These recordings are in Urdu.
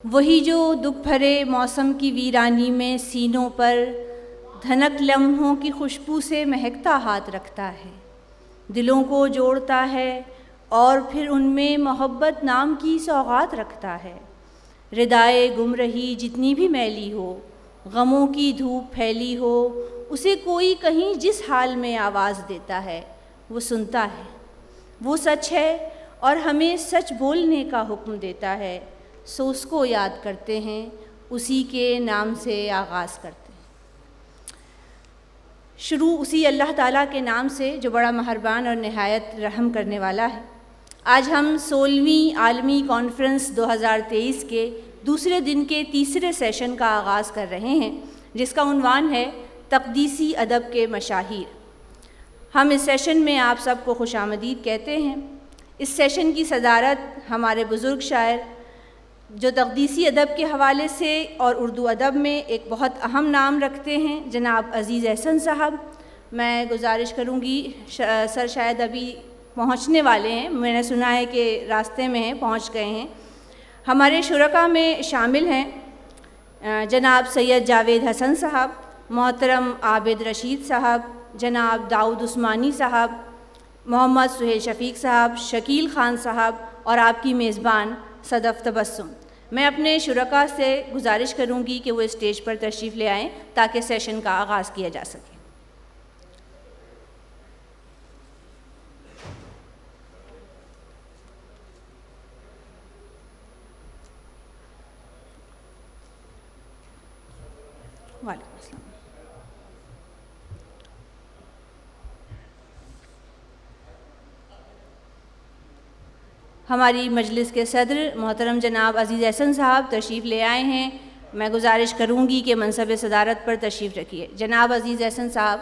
وہی جو دکھ بھرے موسم کی ویرانی میں سینوں پر دھنک لمحوں کی خوشبو سے مہکتا ہاتھ رکھتا ہے، دلوں کو جوڑتا ہے اور پھر ان میں محبت نام کی سوغات رکھتا ہے۔ ردائے گم رہی جتنی بھی میلی ہو، غموں کی دھوپ پھیلی ہو، اسے کوئی کہیں جس حال میں آواز دیتا ہے وہ سنتا ہے۔ وہ سچ ہے اور ہمیں سچ بولنے کا حکم دیتا ہے، سو اس کو یاد کرتے ہیں، اسی کے نام سے آغاز کرتے ہیں۔ شروع اسی اللہ تعالیٰ کے نام سے جو بڑا مہربان اور نہایت رحم کرنے والا ہے۔ آج ہم 16ویں عالمی کانفرنس 2023 کے دوسرے دن کے تیسرے سیشن کا آغاز کر رہے ہیں، جس کا عنوان ہے تقدیسی ادب کے مشاہیر۔ ہم اس سیشن میں آپ سب کو خوش آمدید کہتے ہیں۔ اس سیشن کی صدارت ہمارے بزرگ شاعر جو تقدیسی ادب کے حوالے سے اور اردو ادب میں ایک بہت اہم نام رکھتے ہیں، جناب عزیز احسن صاحب۔ میں گزارش کروں گی، سر شاید ابھی پہنچنے والے ہیں، میں نے سنا ہے کہ راستے میں ہیں، پہنچ گئے ہیں۔ ہمارے شرکاء میں شامل ہیں جناب سید جاوید حسن صاحب، محترم عابد رشید صاحب، جناب داؤد عثمانی صاحب، محمد سہیل شفیق صاحب، شکیل خان صاحب اور آپ کی میزبان صدف تبسم۔ میں اپنے شرکاء سے گزارش کروں گی کہ وہ اسٹیج پر تشریف لے آئیں تاکہ سیشن کا آغاز کیا جا سکے۔ وعلیکم السلام۔ ہماری مجلس کے صدر محترم جناب عزیز احسن صاحب تشریف لے آئے ہیں، میں گزارش کروں گی کہ منصب صدارت پر تشریف رکھیے۔ جناب عزیز احسن صاحب۔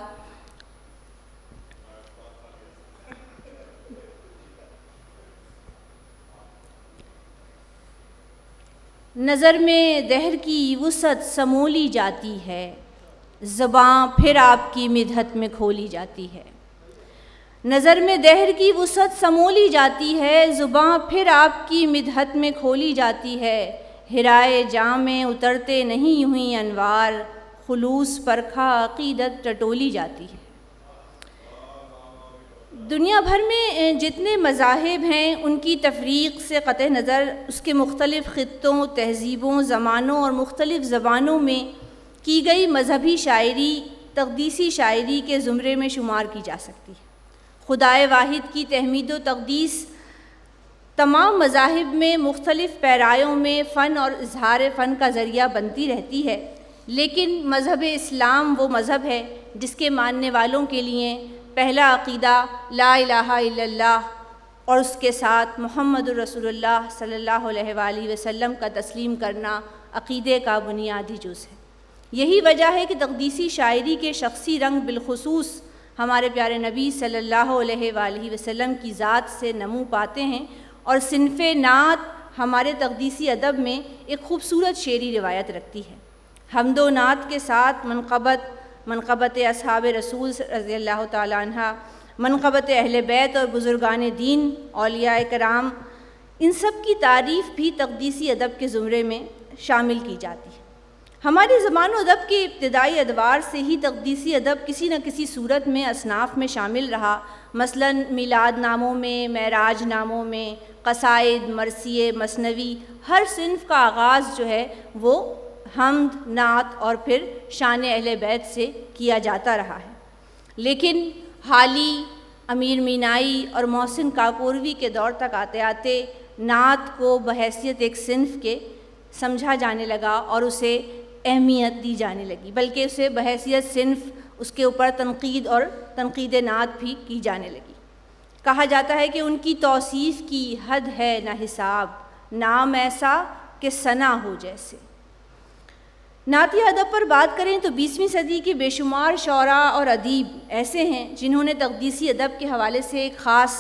نظر میں دہر کی وسعت سمولی جاتی ہے، زباں پھر آپ کی مدحت میں کھولی جاتی ہے۔ نظر میں دہر کی وسعت سمولی جاتی ہے، زباں پھر آپ کی مدحت میں کھولی جاتی ہے۔ ہرائے جاں میں اترتے نہیں یوں ہی انوار، خلوص پرکھا عقیدت ٹٹولی جاتی ہے۔ دنیا بھر میں جتنے مذاہب ہیں ان کی تفریق سے قطع نظر اس کے مختلف خطوں، تہذیبوں، زمانوں اور مختلف زبانوں میں کی گئی مذہبی شاعری تقدیسی شاعری کے زمرے میں شمار کی جا سکتی ہے۔ خدائے واحد کی تحمید و تقدیس تمام مذاہب میں مختلف پیرایوں میں فن اور اظہار فن کا ذریعہ بنتی رہتی ہے، لیکن مذہب اسلام وہ مذہب ہے جس کے ماننے والوں کے لیے پہلا عقیدہ لا الہ الا اللہ اور اس کے ساتھ محمد رسول اللہ صلی اللہ علیہ وآلہ وسلم کا تسلیم کرنا عقیدے کا بنیادی جز ہے۔ یہی وجہ ہے کہ تقدیسی شاعری کے شخصی رنگ بالخصوص ہمارے پیارے نبی صلی اللہ علیہ وآلہ وسلم کی ذات سے نمو پاتے ہیں، اور صنف نعت ہمارے تقدیسی ادب میں ایک خوبصورت شعری روایت رکھتی ہے۔ حمد و نعت کے ساتھ منقبت اصحاب رسول رضی اللہ تعالیٰ عنہ، منقبت اہل بیت اور بزرگان دین، اولیاء کرام، ان سب کی تعریف بھی تقدیسی ادب کے زمرے میں شامل کی جاتی ہے۔ ہماری زبان و ادب کے ابتدائی ادوار سے ہی تقدیسی ادب کسی نہ کسی صورت میں اصناف میں شامل رہا، مثلاً میلاد ناموں میں، معراج ناموں میں، قصائد، مرثیے، مثنوی، ہر صنف کا آغاز جو ہے وہ حمد، نعت اور پھر شان اہل بیت سے کیا جاتا رہا ہے۔ لیکن حالی، امیر مینائی اور محسن کاکوروی کے دور تک آتے آتے نعت کو بحیثیت ایک صنف کے سمجھا جانے لگا اور اسے اہمیت دی جانے لگی، بلکہ اسے بحیثیت صنف اس کے اوپر تنقید اور تنقید نعت بھی کی جانے لگی۔ کہا جاتا ہے کہ ان کی توصیف کی حد ہے نہ حساب، نام ایسا کہ ثنا ہو جیسے۔ نعتیہ ادب پر بات کریں تو 20ویں صدی کے بے شمار شعراء اور ادیب ایسے ہیں جنہوں نے تقدیسی ادب کے حوالے سے ایک خاص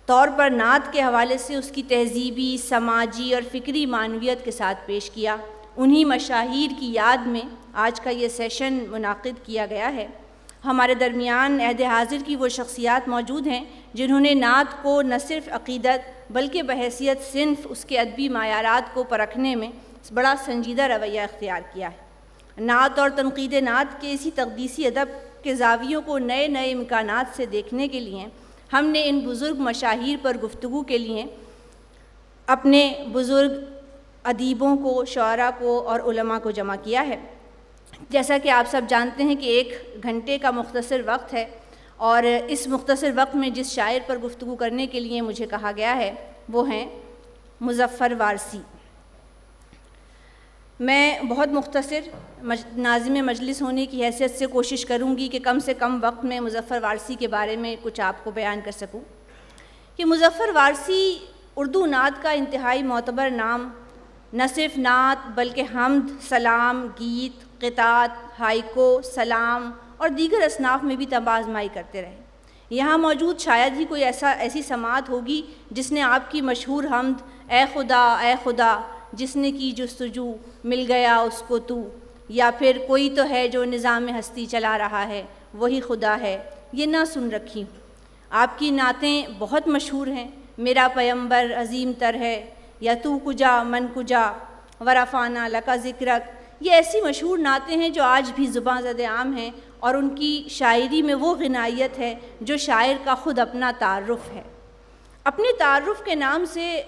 طور پر نعت کے حوالے سے اس کی تہذیبی، سماجی اور فکری معنویت کے ساتھ پیش کیا۔ انہی مشاہیر کی یاد میں آج کا یہ سیشن منعقد کیا گیا ہے۔ ہمارے درمیان عہد حاضر کی وہ شخصیات موجود ہیں جنہوں نے نعت کو نہ صرف عقیدت بلکہ بحیثیت صنف اس کے ادبی معیارات کو پرکھنے میں بڑا سنجیدہ رویہ اختیار کیا ہے۔ نعت اور تنقید نعت کے اسی تقدیسی ادب کے زاویوں کو نئے نئے امکانات سے دیکھنے کے لیے ہم نے ان بزرگ مشاہیر پر گفتگو کے لیے اپنے بزرگ ادیبوں کو، شعراء کو اور علماء کو جمع کیا ہے۔ جیسا کہ آپ سب جانتے ہیں کہ 1 گھنٹے کا مختصر وقت ہے، اور اس مختصر وقت میں جس شاعر پر گفتگو کرنے کے لیے مجھے کہا گیا ہے وہ ہیں مظفر وارثی۔ میں بہت مختصر ناظم مجلس ہونے کی حیثیت سے کوشش کروں گی کہ کم سے کم وقت میں مظفر وارثی کے بارے میں کچھ آپ کو بیان کر سکوں کہ مظفر وارثی اردو نعت کا انتہائی معتبر نام نہ صرف نعت بلکہ حمد، سلام، گیت، قطعات، ہائیکو، سلام اور دیگر اصناف میں بھی طب آزمائی کرتے رہے۔ یہاں موجود شاید ہی کوئی ایسی سماعت ہوگی جس نے آپ کی مشہور حمد اے خدا جس نے کی جستجو مل گیا اس کو تو، یا پھر کوئی تو ہے جو نظام ہستی چلا رہا ہے وہی خدا ہے، یہ نہ سن رکھی ہوں۔ آپ کی نعتیں بہت مشہور ہیں، میرا پیمبر عظیم تر ہے، یا تو کجا من کجا، ورفانہ لکا ذکرک، یہ ایسی مشہور نعتیں ہیں جو آج بھی زباں زد عام ہیں، اور ان کی شاعری میں وہ غنائیت ہے جو شاعر کا خود اپنا تعارف ہے۔ اپنے تعارف کے نام سے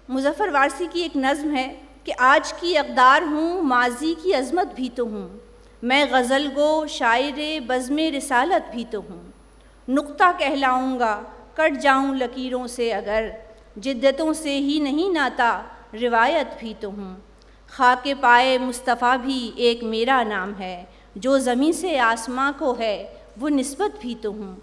مظفر وارثی کی ایک نظم ہے کہ آج کی اقدار ہوں، ماضی کی عظمت بھی تو ہوں، میں غزل گو شاعر بزم رسالت بھی تو ہوں، نقطہ کہلاؤں گا کٹ جاؤں لکیروں سے اگر، جدتوں سے ہی نہیں ناتا روایت بھی تو ہوں، خاک پائے مصطفیٰ بھی ایک میرا نام ہے، جو زمین سے آسماں کو ہے وہ نسبت بھی تو ہوں۔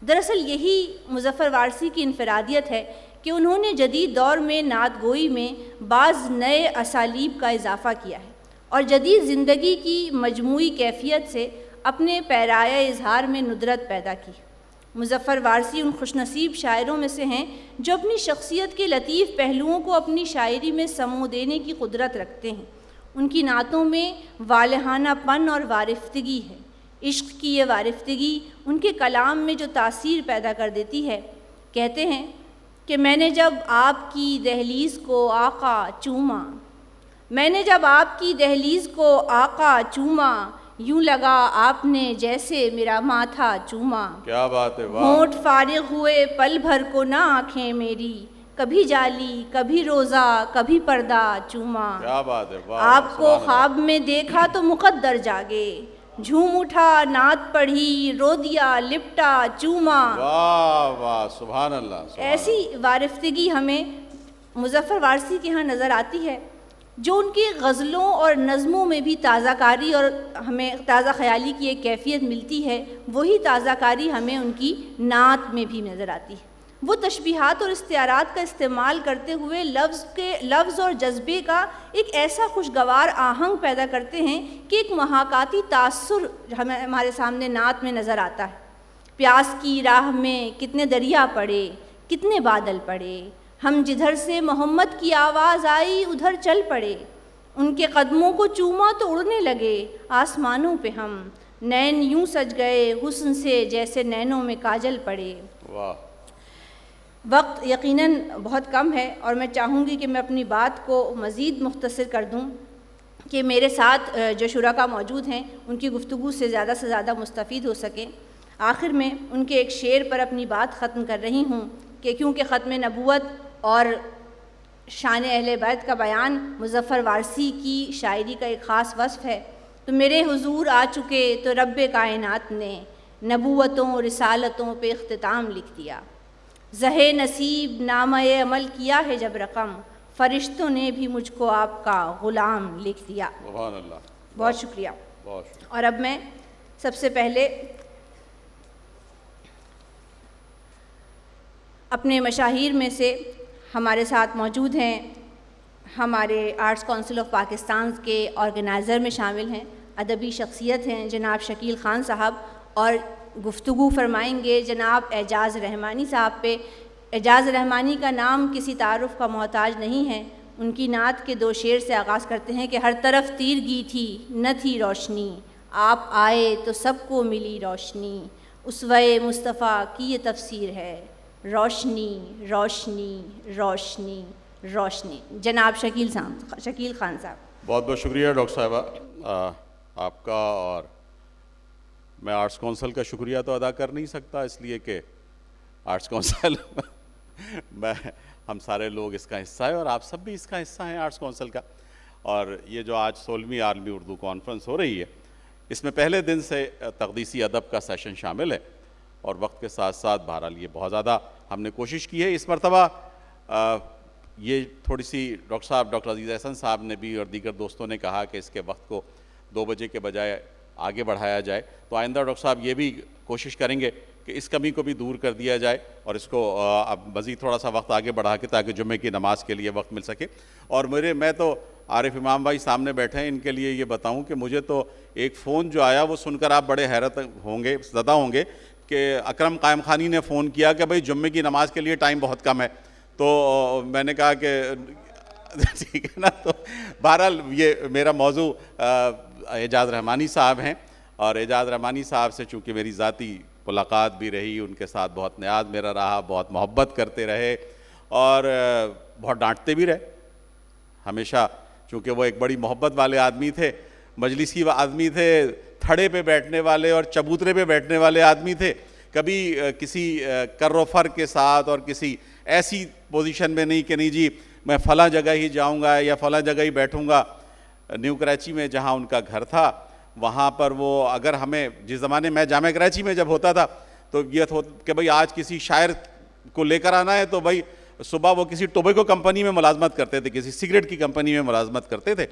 دراصل یہی مظفر وارثی کی انفرادیت ہے کہ انہوں نے جدید دور میں نعت گوئی میں بعض نئے اسالیب کا اضافہ کیا ہے، اور جدید زندگی کی مجموعی کیفیت سے اپنے پیرایہ اظہار میں ندرت پیدا کی۔ مظفر وارثی ان خوش نصیب شاعروں میں سے ہیں جو اپنی شخصیت کے لطیف پہلوؤں کو اپنی شاعری میں سمو دینے کی قدرت رکھتے ہیں۔ ان کی نعتوں میں والہانہ پن اور وارفتگی ہے۔ عشق کی یہ وارفتگی ان کے کلام میں جو تاثیر پیدا کر دیتی ہے، کہتے ہیں کہ میں نے جب آپ کی دہلیز کو آقا چوما، میں نے جب آپ کی دہلیز کو آقا چوما، یوں لگا آپ نے جیسے میرا ماتھا چوما، کیا بات ہے، ہونٹ فارغ ہوئے پل بھر کو نہ آنکھیں میری، کبھی جالی کبھی روزہ کبھی پردہ چوما، کیا بات ہے، آپ کو خواب میں دیکھا تو مقدر جاگے، جھوم اٹھا نعت پڑھی رو دیا لپٹا چوما۔ واہ واہ، سبحان اللہ۔ ایسی وارفتگی ہمیں مظفر وارثی کے ہاں نظر آتی ہے، جو ان کی غزلوں اور نظموں میں بھی تازہ کاری اور ہمیں تازہ خیالی کی ایک کیفیت ملتی ہے، وہی تازہ کاری ہمیں ان کی نعت میں بھی نظر آتی ہے۔ وہ تشبیہات اور استعارات کا استعمال کرتے ہوئے لفظ اور جذبے کا ایک ایسا خوشگوار آہنگ پیدا کرتے ہیں کہ ایک محاکاتی تاثر ہمارے سامنے نعت میں نظر آتا ہے۔ پیاس کی راہ میں کتنے دریا پڑے، کتنے بادل پڑے، ہم جدھر سے محمد کی آواز آئی ادھر چل پڑے، ان کے قدموں کو چوما تو اڑنے لگے آسمانوں پہ ہم، نین یوں سج گئے حسن سے جیسے نینوں میں کاجل پڑے۔ واہ۔ وقت یقیناً بہت کم ہے، اور میں چاہوں گی کہ میں اپنی بات کو مزید مختصر کر دوں کہ میرے ساتھ جو شرکاء موجود ہیں ان کی گفتگو سے زیادہ مستفید ہو سکیں۔ آخر میں ان کے ایک شعر پر اپنی بات ختم کر رہی ہوں کہ کیونکہ ختم نبوت اور شان اہل بیت کا بیان مظفر وارثی کی شاعری کا ایک خاص وصف ہے، تو میرے حضور آ چکے تو رب کائنات نے نبوتوں رسالتوں پہ اختتام لکھ دیا، زہ نصیب نامہ عمل کیا ہے جب رقم، فرشتوں نے بھی مجھ کو آپ کا غلام لکھ دیا۔ سبحان اللہ، بہت شکریہ۔ بہت شکریہ۔ اور اب میں سب سے پہلے اپنے مشاہیر میں سے ہمارے ساتھ موجود ہیں، ہمارے آرٹس کونسل آف پاکستان کے آرگنائزر میں شامل ہیں، ادبی شخصیت ہیں جناب شکیل خان صاحب، اور گفتگو فرمائیں گے جناب اعجاز رحمانی صاحب پہ۔ اعجاز رحمانی کا نام کسی تعارف کا محتاج نہیں ہے۔ ان کی نعت کے 2 شعر سے آغاز کرتے ہیں کہ ہر طرف تیرگی تھی نہ تھی روشنی، آپ آئے تو سب کو ملی روشنی، اسوہ مصطفیٰ کی یہ تفسیر ہے، روشنی روشنی روشنی روشنی. جناب شکیل خان صاحب. بہت بہت شکریہ ڈاکٹر صاحبہ آپ کا. اور میں آرٹس کونسل کا شکریہ تو ادا کر نہیں سکتا، اس لیے کہ آرٹس کونسل ہم سارے لوگ اس کا حصہ ہیں اور آپ سب بھی اس کا حصہ ہیں آرٹس کونسل کا. اور یہ جو آج 16ویں عالمی اردو کانفرنس ہو رہی ہے، اس میں پہلے دن سے تقدیسی ادب کا سیشن شامل ہے، اور وقت کے ساتھ ساتھ بہرحال یہ بہت زیادہ ہم نے کوشش کی ہے. اس مرتبہ یہ تھوڑی سی ڈاکٹر عزیز احسن صاحب نے بھی اور دیگر دوستوں نے کہا کہ اس کے وقت کو 2 بجے کے بجائے آگے بڑھایا جائے، تو آئندہ ڈاکٹر صاحب یہ بھی کوشش کریں گے کہ اس کمی کو بھی دور کر دیا جائے اور اس کو اب مزید تھوڑا سا وقت آگے بڑھا کے تاکہ جمعے کی نماز کے لیے وقت مل سکے. اور میں تو عارف امام بھائی سامنے بیٹھے ہیں، ان کے لیے یہ بتاؤں کہ مجھے تو ایک فون جو آیا وہ سن کر آپ بڑے حیرت ہوں گے، زدہ ہوں گے کہ اکرم قائم خانی نے فون کیا کہ بھائی جمعے کی نماز کے لیے ٹائم بہت کم ہے. تو میں نے کہا کہ ٹھیک ہے نا. تو بہرحال یہ میرا موضوع اعجاز رحمانی صاحب ہیں، اور اعجاز رحمانی صاحب سے چونکہ میری ذاتی ملاقات بھی رہی، ان کے ساتھ بہت نیاز میرا رہا، بہت محبت کرتے رہے اور بہت ڈانٹتے بھی رہے ہمیشہ، چونکہ وہ ایک بڑی محبت والے آدمی تھے، مجلسی آدمی تھے، تھڑے پہ بیٹھنے والے اور چبوترے پہ بیٹھنے والے آدمی تھے. کبھی کسی کر و فر کے ساتھ اور کسی ایسی پوزیشن میں نہیں کہ نہیں جی میں فلاں جگہ ہی جاؤں گا یا فلاں جگہ ہی بیٹھوں گا. نیو کراچی میں جہاں ان کا گھر تھا، وہاں پر وہ اگر ہمیں جس زمانے میں جامعہ کراچی میں جب ہوتا تھا تو یہ تھا کہ بھئی آج کسی شاعر کو لے کر آنا ہے تو بھئی صبح وہ کسی ٹوبیکو کمپنی میں ملازمت کرتے تھے، کسی سگریٹ کی کمپنی میں ملازمت کرتے تھے.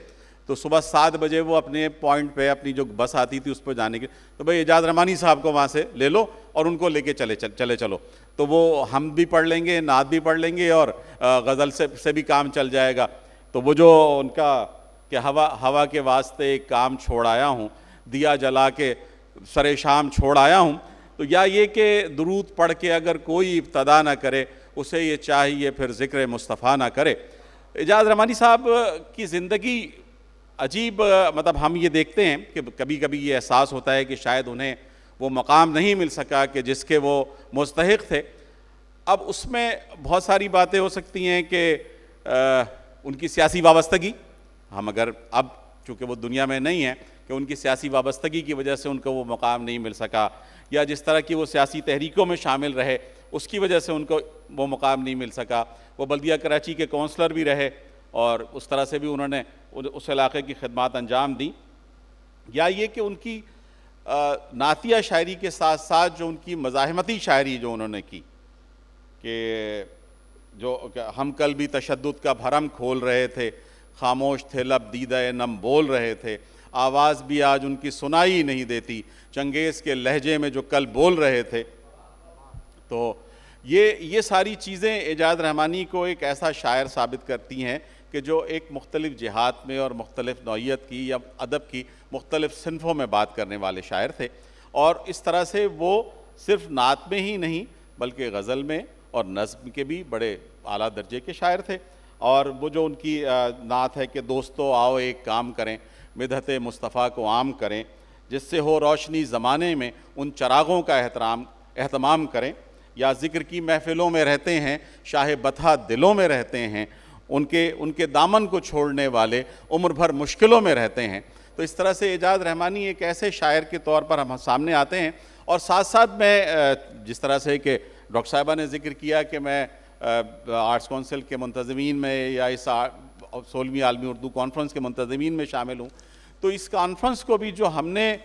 تو صبح 7 بجے وہ اپنے پوائنٹ پہ اپنی جو بس آتی تھی اس پہ جانے کے، تو بھئی اعجاز رحمانی صاحب کو وہاں سے لے لو اور ان کو لے کے چلے چلو. تو وہ ہم بھی پڑھ لیں گے، نعت بھی پڑھ لیں گے اور غزل سے بھی کام چل جائے گا. تو وہ جو ان کا کہ ہوا کے واسطے ایک کام چھوڑ آیا ہوں، دیا جلا کے سر شام چھوڑ آیا ہوں. تو یا یہ کہ درود پڑھ کے اگر کوئی ابتدا نہ کرے اسے یہ چاہیے پھر ذکر مصطفیٰ نہ کرے. اعجاز رحمانی صاحب کی زندگی عجیب، مطلب ہم یہ دیکھتے ہیں کہ کبھی کبھی یہ احساس ہوتا ہے کہ شاید انہیں وہ مقام نہیں مل سکا کہ جس کے وہ مستحق تھے. اب اس میں بہت ساری باتیں ہو سکتی ہیں کہ ان کی سیاسی وابستگی، ہم اگر اب چونکہ وہ دنیا میں نہیں ہیں کہ ان کی سیاسی وابستگی کی وجہ سے ان کو وہ مقام نہیں مل سکا، یا جس طرح کی وہ سیاسی تحریکوں میں شامل رہے اس کی وجہ سے ان کو وہ مقام نہیں مل سکا. وہ بلدیہ کراچی کے کونسلر بھی رہے اور اس طرح سے بھی انہوں نے اس علاقے کی خدمات انجام دیں. یا یہ کہ ان کی نعتیہ شاعری کے ساتھ ساتھ جو ان کی مزاحمتی شاعری جو انہوں نے کی، کہ جو ہم کل بھی تشدد کا بھرم کھول رہے تھے، خاموش تھے لب دیدہ نم بول رہے تھے، آواز بھی آج ان کی سنائی نہیں دیتی، چنگیز کے لہجے میں جو کل بول رہے تھے. تو یہ ساری چیزیں اعجاز رحمانی کو ایک ایسا شاعر ثابت کرتی ہیں کہ جو ایک مختلف جہات میں اور مختلف نوعیت کی یا ادب کی مختلف صنفوں میں بات کرنے والے شاعر تھے. اور اس طرح سے وہ صرف نعت میں ہی نہیں بلکہ غزل میں اور نظم کے بھی بڑے اعلیٰ درجے کے شاعر تھے. اور وہ جو ان کی نعت ہے کہ دوستو آؤ ایک کام کریں، مدحت مصطفیٰ کو عام کریں، جس سے ہو روشنی زمانے میں ان چراغوں کا اہتمام کریں. یا ذکر کی محفلوں میں رہتے ہیں، شاہ بطحہ دلوں میں رہتے ہیں، ان کے دامن کو چھوڑنے والے عمر بھر مشکلوں میں رہتے ہیں. تو اس طرح سے اعجاز رحمانی ایک ایسے شاعر کے طور پر ہم سامنے آتے ہیں. اور ساتھ ساتھ میں جس طرح سے کہ ڈاکٹر صاحبہ نے ذکر کیا کہ میں آرٹس کونسل کے منتظمین میں یا اس 16ویں عالمی اردو کانفرنس کے منتظمین میں شامل ہوں، تو اس کانفرنس کو بھی جو ہم نے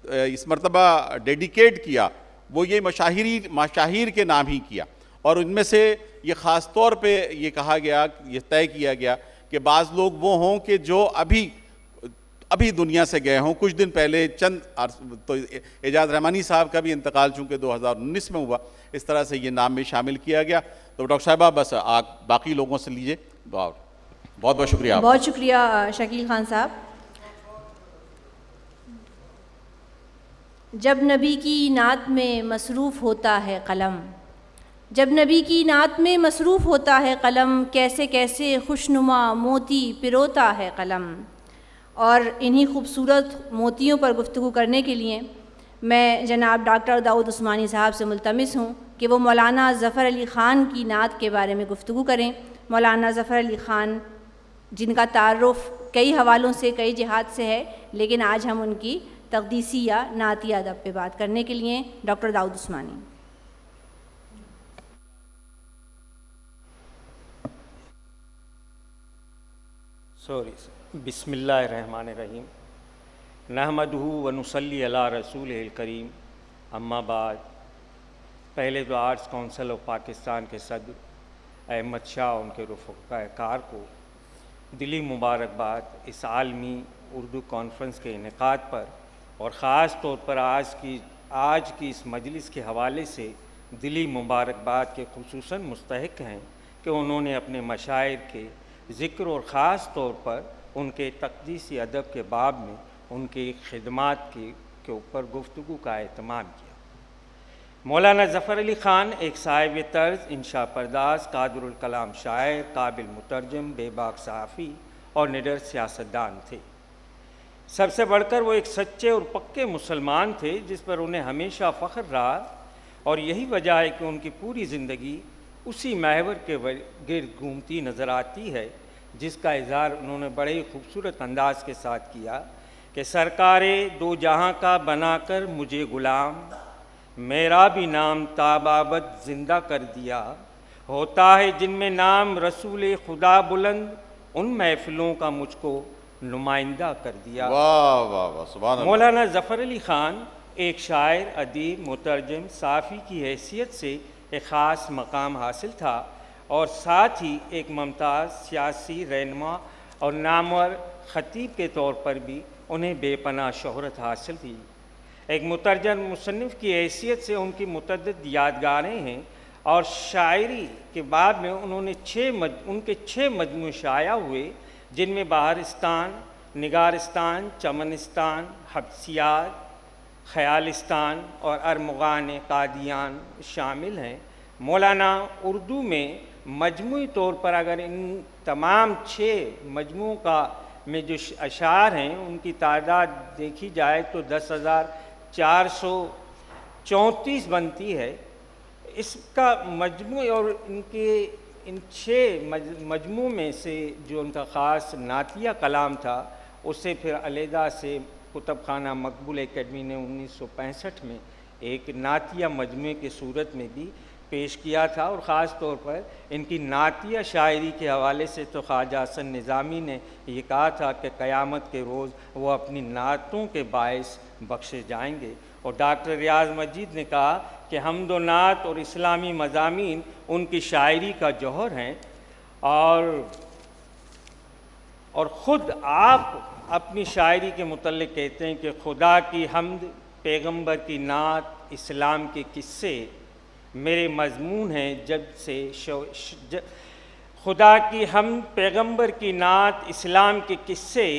اس مرتبہ ڈیڈیکیٹ کیا وہ یہ مشاہیر کے نام ہی کیا. اور ان میں سے یہ خاص طور پہ یہ کہا گیا، یہ طے کیا گیا کہ بعض لوگ وہ ہوں کہ جو ابھی دنیا سے گئے ہوں. کچھ دن پہلے تو اعجاز رحمانی صاحب کا بھی انتقال چونکہ 2019 میں ہوا، اس طرح سے یہ نام بھی شامل کیا گیا. تو ڈاکٹر صاحبہ بس باقی لوگوں سے لیجئے. بہت بہت شکریہ. بہت شکریہ شکیل خان صاحب. جب نبی کی نعت میں مصروف ہوتا ہے قلم، جب نبی کی نعت میں مصروف ہوتا ہے قلم، کیسے کیسے خوشنما موتی پروتا ہے قلم. اور انہی خوبصورت موتیوں پر گفتگو کرنے کے لیے میں جناب ڈاکٹر داؤد عثمانی صاحب سے ملتمس ہوں کہ وہ مولانا ظفر علی خان کی نعت کے بارے میں گفتگو کریں۔ مولانا ظفر علی خان جن کا تعارف کئی حوالوں سے، کئی جہات سے ہے، لیکن آج ہم ان کی تقدیسی یا نعتی ادب پہ بات کرنے کے لیے ڈاکٹر داؤد عثمانی۔ بسم اللہ الرحمن الرحیم، نحمدہ ونصلی علی رسول الکریم، اما بعد۔ پہلے تو آرٹس کونسل آف پاکستان کے صدر احمد شاہ اور ان کے رفقاء کار کو دلی مبارکباد اس عالمی اردو کانفرنس کے انعقاد پر، اور خاص طور پر آج کی اس مجلس کے حوالے سے دلی مبارکباد کے خصوصاً مستحق ہیں کہ انہوں نے اپنے مشاعر کے ذکر اور خاص طور پر ان کے تقدیسی ادب کے باب میں ان کی خدمات کے اوپر گفتگو کا اہتمام کیا۔ مولانا ظفر علی خان ایک صاحب طرز، انشاء پرداز، قادر الکلام شاعر، قابل مترجم، بے باک صحافی اور نڈر سیاستدان تھے۔ سب سے بڑھ کر وہ ایک سچے اور پکے مسلمان تھے جس پر انہیں ہمیشہ فخر رہا، اور یہی وجہ ہے کہ ان کی پوری زندگی اسی محور کے گرد گھومتی نظر آتی ہے، جس کا اظہار انہوں نے بڑے ہی خوبصورت انداز کے ساتھ کیا کہ سرکار دو جہاں کا بنا کر مجھے غلام، میرا بھی نام تابابد زندہ کر دیا، ہوتا ہے جن میں نام رسول خدا بلند، ان محفلوں کا مجھ کو نمائندہ کر دیا۔ واہ واہ واہ، سبحان اللہ۔ مولانا ظفر علی خان ایک شاعر، ادیب، مترجم، صحافی کی حیثیت سے ایک خاص مقام حاصل تھا، اور ساتھ ہی ایک ممتاز سیاسی رہنما اور نامور خطیب کے طور پر بھی انہیں بے پناہ شہرت حاصل تھی۔ ایک مترجم مصنف کی حیثیت سے ان کی متعدد یادگاریں ہیں، اور شاعری کے بعد میں ان کے 6 مجموعے شائع ہوئے، جن میں بہارستان، نگارستان، چمنستان، حبسیات، خیالستان اور ارمغان قادیان شامل ہیں۔ مولانا اردو میں مجموعی طور پر اگر ان تمام 6 مجموعوں میں جو اشعار ہیں ان کی تعداد دیکھی جائے تو 10,434 بنتی ہے۔ اس کا مجموع اور ان 6 مجموع میں سے جو ان کا خاص نعتیہ کلام تھا، اسے پھر علیحدہ سے کتب خانہ مقبول اکیڈمی نے 1965 میں ایک نعتیہ مجموعے کی صورت میں بھی پیش کیا تھا، اور خاص طور پر ان کی نعتیہ شاعری کے حوالے سے تو خواجہ حسن نظامی نے یہ کہا تھا کہ قیامت کے روز وہ اپنی نعتوں کے باعث بخشے جائیں گے، اور ڈاکٹر ریاض مجید نے کہا کہ حمد و نعت اور اسلامی مضامین ان کی شاعری کا جوہر ہیں، اور خود آپ اپنی شاعری کے متعلق کہتے ہیں کہ خدا کی حمد، پیغمبر کی نعت، اسلام کے قصے میرے مضمون ہیں جب سے خدا کی حمد، پیغمبر کی نعت، اسلام کے قصے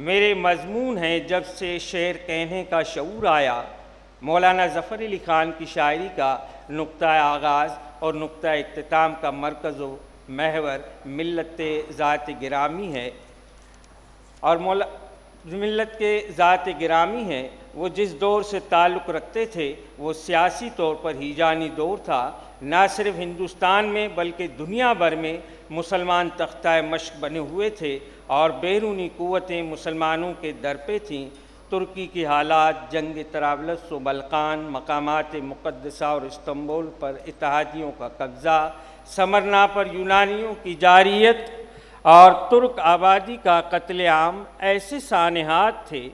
میرے مضمون ہیں جب سے شعر کہنے کا شعور آیا۔ مولانا ظفر علی خان کی شاعری کا نقطہ آغاز اور نقطہ اختتام کا مرکز و محور ملت ذات گرامی ہے، اور ملت کے ذات گرامی ہے۔ وہ جس دور سے تعلق رکھتے تھے وہ سیاسی طور پر ہیجانی دور تھا، نہ صرف ہندوستان میں بلکہ دنیا بھر میں مسلمان تختہ مشق بنے ہوئے تھے، اور بیرونی قوتیں مسلمانوں کے در پہ تھیں۔ ترکی کی حالات، جنگ طرابلس و بلقان، مقامات مقدسہ اور استنبول پر اتحادیوں کا قبضہ، سمرنا پر یونانیوں کی جارحیت اور ترک آبادی کا قتل عام ایسے سانحات تھے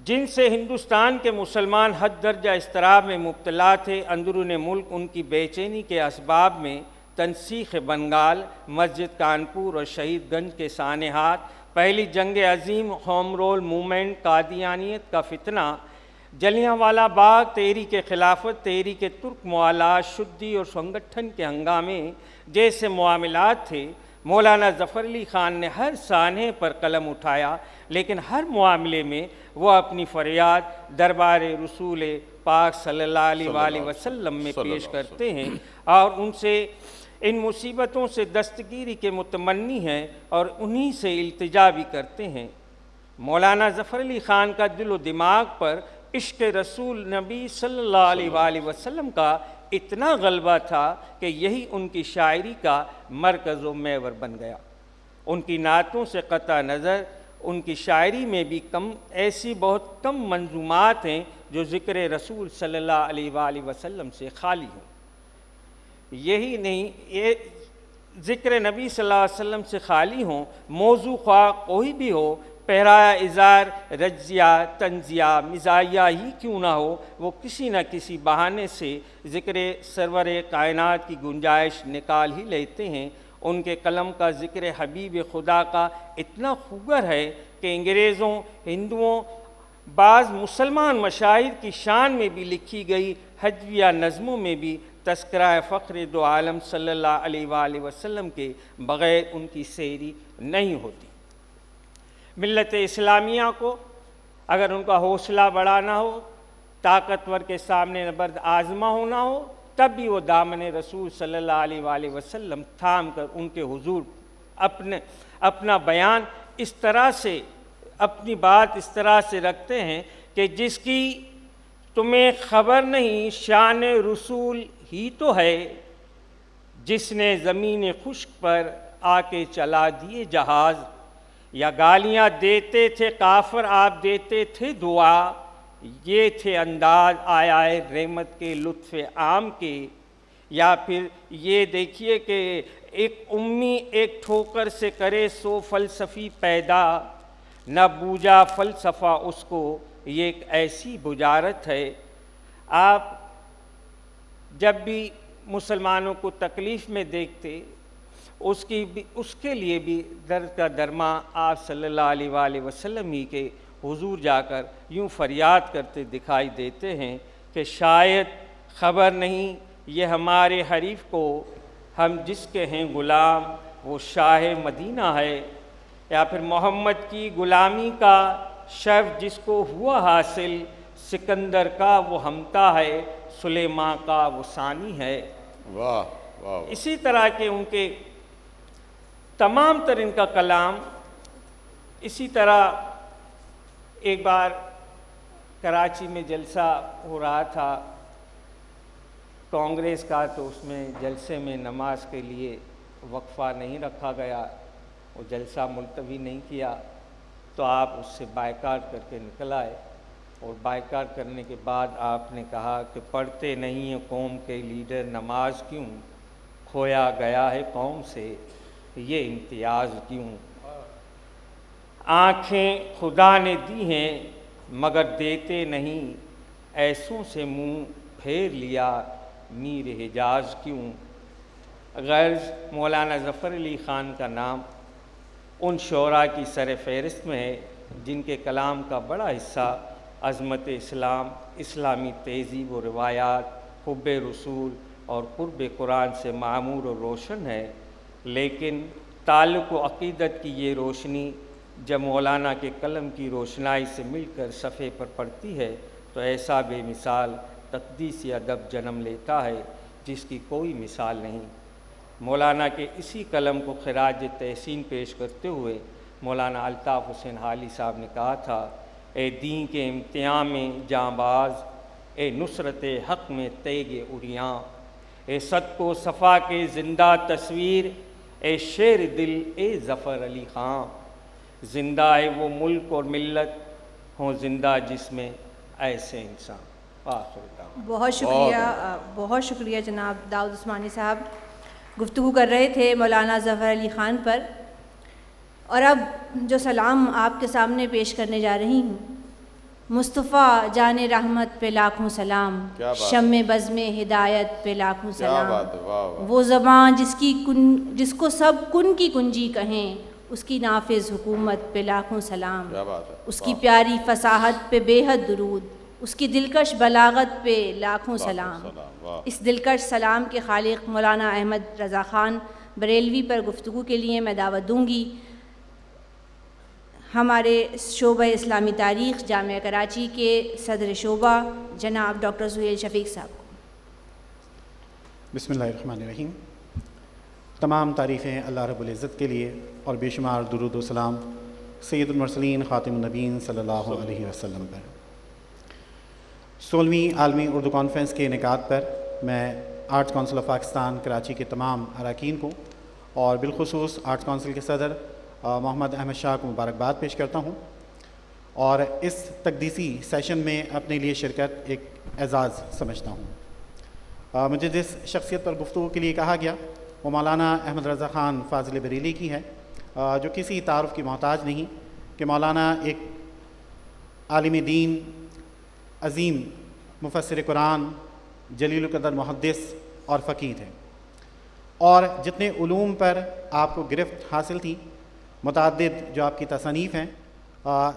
جن سے ہندوستان کے مسلمان حد درجہ اضطراب میں مبتلا تھے۔ اندرون ملک ان کی بے چینی کے اسباب میں تنسیخ بنگال، مسجد کانپور اور شہید گنج کے سانحات، پہلی جنگ عظیم، ہوم رول موومنٹ، قادیانیت کا فتنہ، جلیانوالہ باغ، تحریک خلافت، تحریک ترک موالات، شدی اور سنگٹھن کے ہنگامے جیسے معاملات تھے۔ مولانا ظفر علی خان نے ہر سانحے پر قلم اٹھایا، لیکن ہر معاملے میں وہ اپنی فریاد دربار رسول پاک صلی اللہ علیہ وآلہ وسلم میں پیش کرتے ہیں، اور ان سے ان مصیبتوں سے دستگیری کے متمنی ہیں اور انہی سے التجا بھی کرتے ہیں۔ مولانا ظفر علی خان کا دل و دماغ پر عشق رسول نبی صلی اللہ علیہ وآلہ وسلم کا اتنا غلبہ تھا کہ یہی ان کی شاعری کا مرکز و محور بن گیا۔ ان کی نعتوں سے قطع نظر ان کی شاعری میں بھی ایسی بہت کم منظومات ہیں جو ذکر رسول صلی اللہ علیہ وآلہ وسلم سے خالی ہوں۔ یہی نہیں، یہ ذکر نبی صلی اللہ علیہ وسلم سے خالی ہوں، موضوع خواہ کوئی بھی ہو، پہرایا اظہار رجزیہ طنزیہ مزاحیہ ہی کیوں نہ ہو، وہ کسی نہ کسی بہانے سے ذکر سرور کائنات کی گنجائش نکال ہی لیتے ہیں۔ ان کے قلم کا ذکر حبیب خدا کا اتنا خوگر ہے کہ انگریزوں، ہندوؤں، بعض مسلمان مشاہیر کی شان میں بھی لکھی گئی ہجویہ نظموں میں بھی تذکرہ فخر دو عالم صلی اللہ علیہ وآلہ وسلم کے بغیر ان کی سیری نہیں ہوتی۔ ملت اسلامیہ کو اگر ان کا حوصلہ بڑھانا ہو، طاقتور کے سامنے نبرد آزما ہونا ہو، تب بھی وہ دامن رسول صلی اللہ علیہ وآلہ وسلم تھام کر ان کے حضور اپنا بیان اس طرح سے، اپنی بات اس طرح سے رکھتے ہیں کہ جس کی تمہیں خبر نہیں شان رسول ہی تو ہے، جس نے زمین خشک پر آ کے چلا دیے جہاز، یا گالیاں دیتے تھے کافر آپ دیتے تھے دعا، یہ تھے انداز آیا ہے رحمت کے لطف عام کے۔ یا پھر یہ دیکھیے کہ ایک امی ایک ٹھوکر سے کرے سو فلسفی پیدا، نہ بوجھا فلسفہ اس کو یہ ایک ایسی بجارت ہے۔ آپ جب بھی مسلمانوں کو تکلیف میں دیکھتے اس کے لیے بھی درد کا درما آپ صلی اللہ علیہ وآلہ وسلم ہی کے حضور جا کر یوں فریاد کرتے دکھائی دیتے ہیں کہ شاید خبر نہیں یہ ہمارے حریف کو، ہم جس کے ہیں غلام وہ شاہ مدینہ ہے، یا پھر محمد کی غلامی کا شرف جس کو ہوا حاصل، سکندر کا وہ ہمتا ہے، سلیمان کا وہ ثانی ہے۔ واہ واہ۔ اسی طرح کے ان کے تمام تر ان کا کلام۔ اسی طرح ایک بار کراچی میں جلسہ ہو رہا تھا کانگریس کا، تو اس میں جلسے میں نماز کے لیے وقفہ نہیں رکھا گیا، وہ جلسہ ملتوی نہیں کیا، تو آپ اس سے بائیکاٹ کر کے نکل آئے، اور بائیکاٹ کرنے کے بعد آپ نے کہا کہ پڑھتے نہیں ہیں قوم کے لیڈر نماز کیوں، کھویا گیا ہے قوم سے یہ امتیاز کیوں، آنکھیں خدا نے دی ہیں مگر دیتے نہیں، ایسوں سے منہ پھیر لیا میر حجاز کیوں۔ غرض مولانا ظفر علی خان کا نام ان شعراء کی سر فہرست میں ہے جن کے کلام کا بڑا حصہ عظمت اسلام، اسلامی تہذیب و روایات، حب رسول اور قرب قرآن سے معمور و روشن ہے، لیکن تعلق و عقیدت کی یہ روشنی جب مولانا کے قلم کی روشنائی سے مل کر صفحے پر پڑتی ہے تو ایسا بے مثال تقدیسی ادب جنم لیتا ہے جس کی کوئی مثال نہیں۔ مولانا کے اسی قلم کو خراج تحسین پیش کرتے ہوئے مولانا الطاف حسین حالی صاحب نے کہا تھا، اے دین کے امتحان میں جاں باز، اے نصرت حق میں تیغ عریاں، اے صدق و صفا کے زندہ تصویر، اے شیر دل اے ظفر علی خان، زندہ ہے وہ ملک اور ملت ہوں زندہ جس میں ایسے انسان۔ بہت شکریہ جناب داؤد عثمانی صاحب، گفتگو کر رہے تھے مولانا ظفر علی خان پر، اور اب جو سلام آپ کے سامنے پیش کرنے جا رہی ہوں، مصطفیٰ جان رحمت پہ لاکھوں سلام، شمع بزم ہدایت پہ لاکھوں سلام، وہ زبان جس کو سب کن کی کنجی کہیں، اس کی نافذ حکومت پہ لاکھوں سلام، اس کی پیاری فصاحت پہ بے حد درود، اس کی دلکش بلاغت پہ لاکھوں سلام۔ اس دلکش سلام کے خالق مولانا احمد رضا خان بریلوی پر گفتگو کے لیے میں دعوت دوں گی ہمارے شعبہ اسلامی تاریخ جامعہ کراچی کے صدر شعبہ جناب ڈاکٹر سہیل شفیق صاحب کو۔ بسم اللہ الرحمن الرحیم۔ تمام تعریفیں اللہ رب العزت کے لیے اور بے شمار درود و سلام سید المرسلین خاتم النبیین صلی اللہ علیہ وسلم پر۔ 16ویں عالمی اردو کانفرنس کے انعقاد پر میں arts council of Pakistan Karachi کے تمام اراکین کو اور بالخصوص آرٹس کونسل کے صدر محمد احمد شاہ کو مبارکباد پیش کرتا ہوں، اور اس تقدیسی سیشن میں اپنے لیے شرکت ایک اعزاز سمجھتا ہوں۔ مجھے جس شخصیت پر گفتگو کے لیے کہا گیا وہ مولانا احمد رضا خان فاضل بریلی کی ہے، جو کسی تعارف کی محتاج نہیں کہ مولانا ایک عالم دین، عظیم مفسر قرآن، جلیل القدر محدث اور فقیہ تھے، اور جتنے علوم پر آپ کو گرفت حاصل تھی، متعدد جو آپ کی تصانیف ہیں،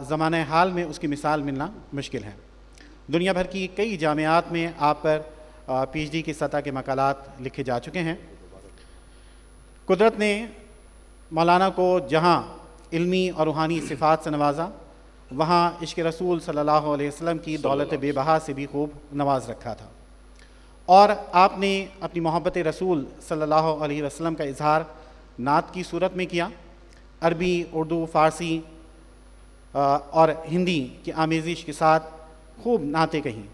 زمانہ حال میں اس کی مثال ملنا مشکل ہے۔ دنیا بھر کی کئی جامعات میں آپ پر پی ایچ ڈی کی سطح کے مقالات لکھے جا چکے ہیں۔ قدرت نے مولانا کو جہاں علمی اور روحانی صفات سے نوازا، وہاں عشق رسول صلی اللہ علیہ وسلم کی دولت بے بہا سے بھی خوب نواز رکھا تھا، اور آپ نے اپنی محبت رسول صلی اللہ علیہ وسلم کا اظہار نعت کی صورت میں کیا۔ عربی، اردو، فارسی اور ہندی کی آمیزش کے ساتھ خوب نعتیں کہیں،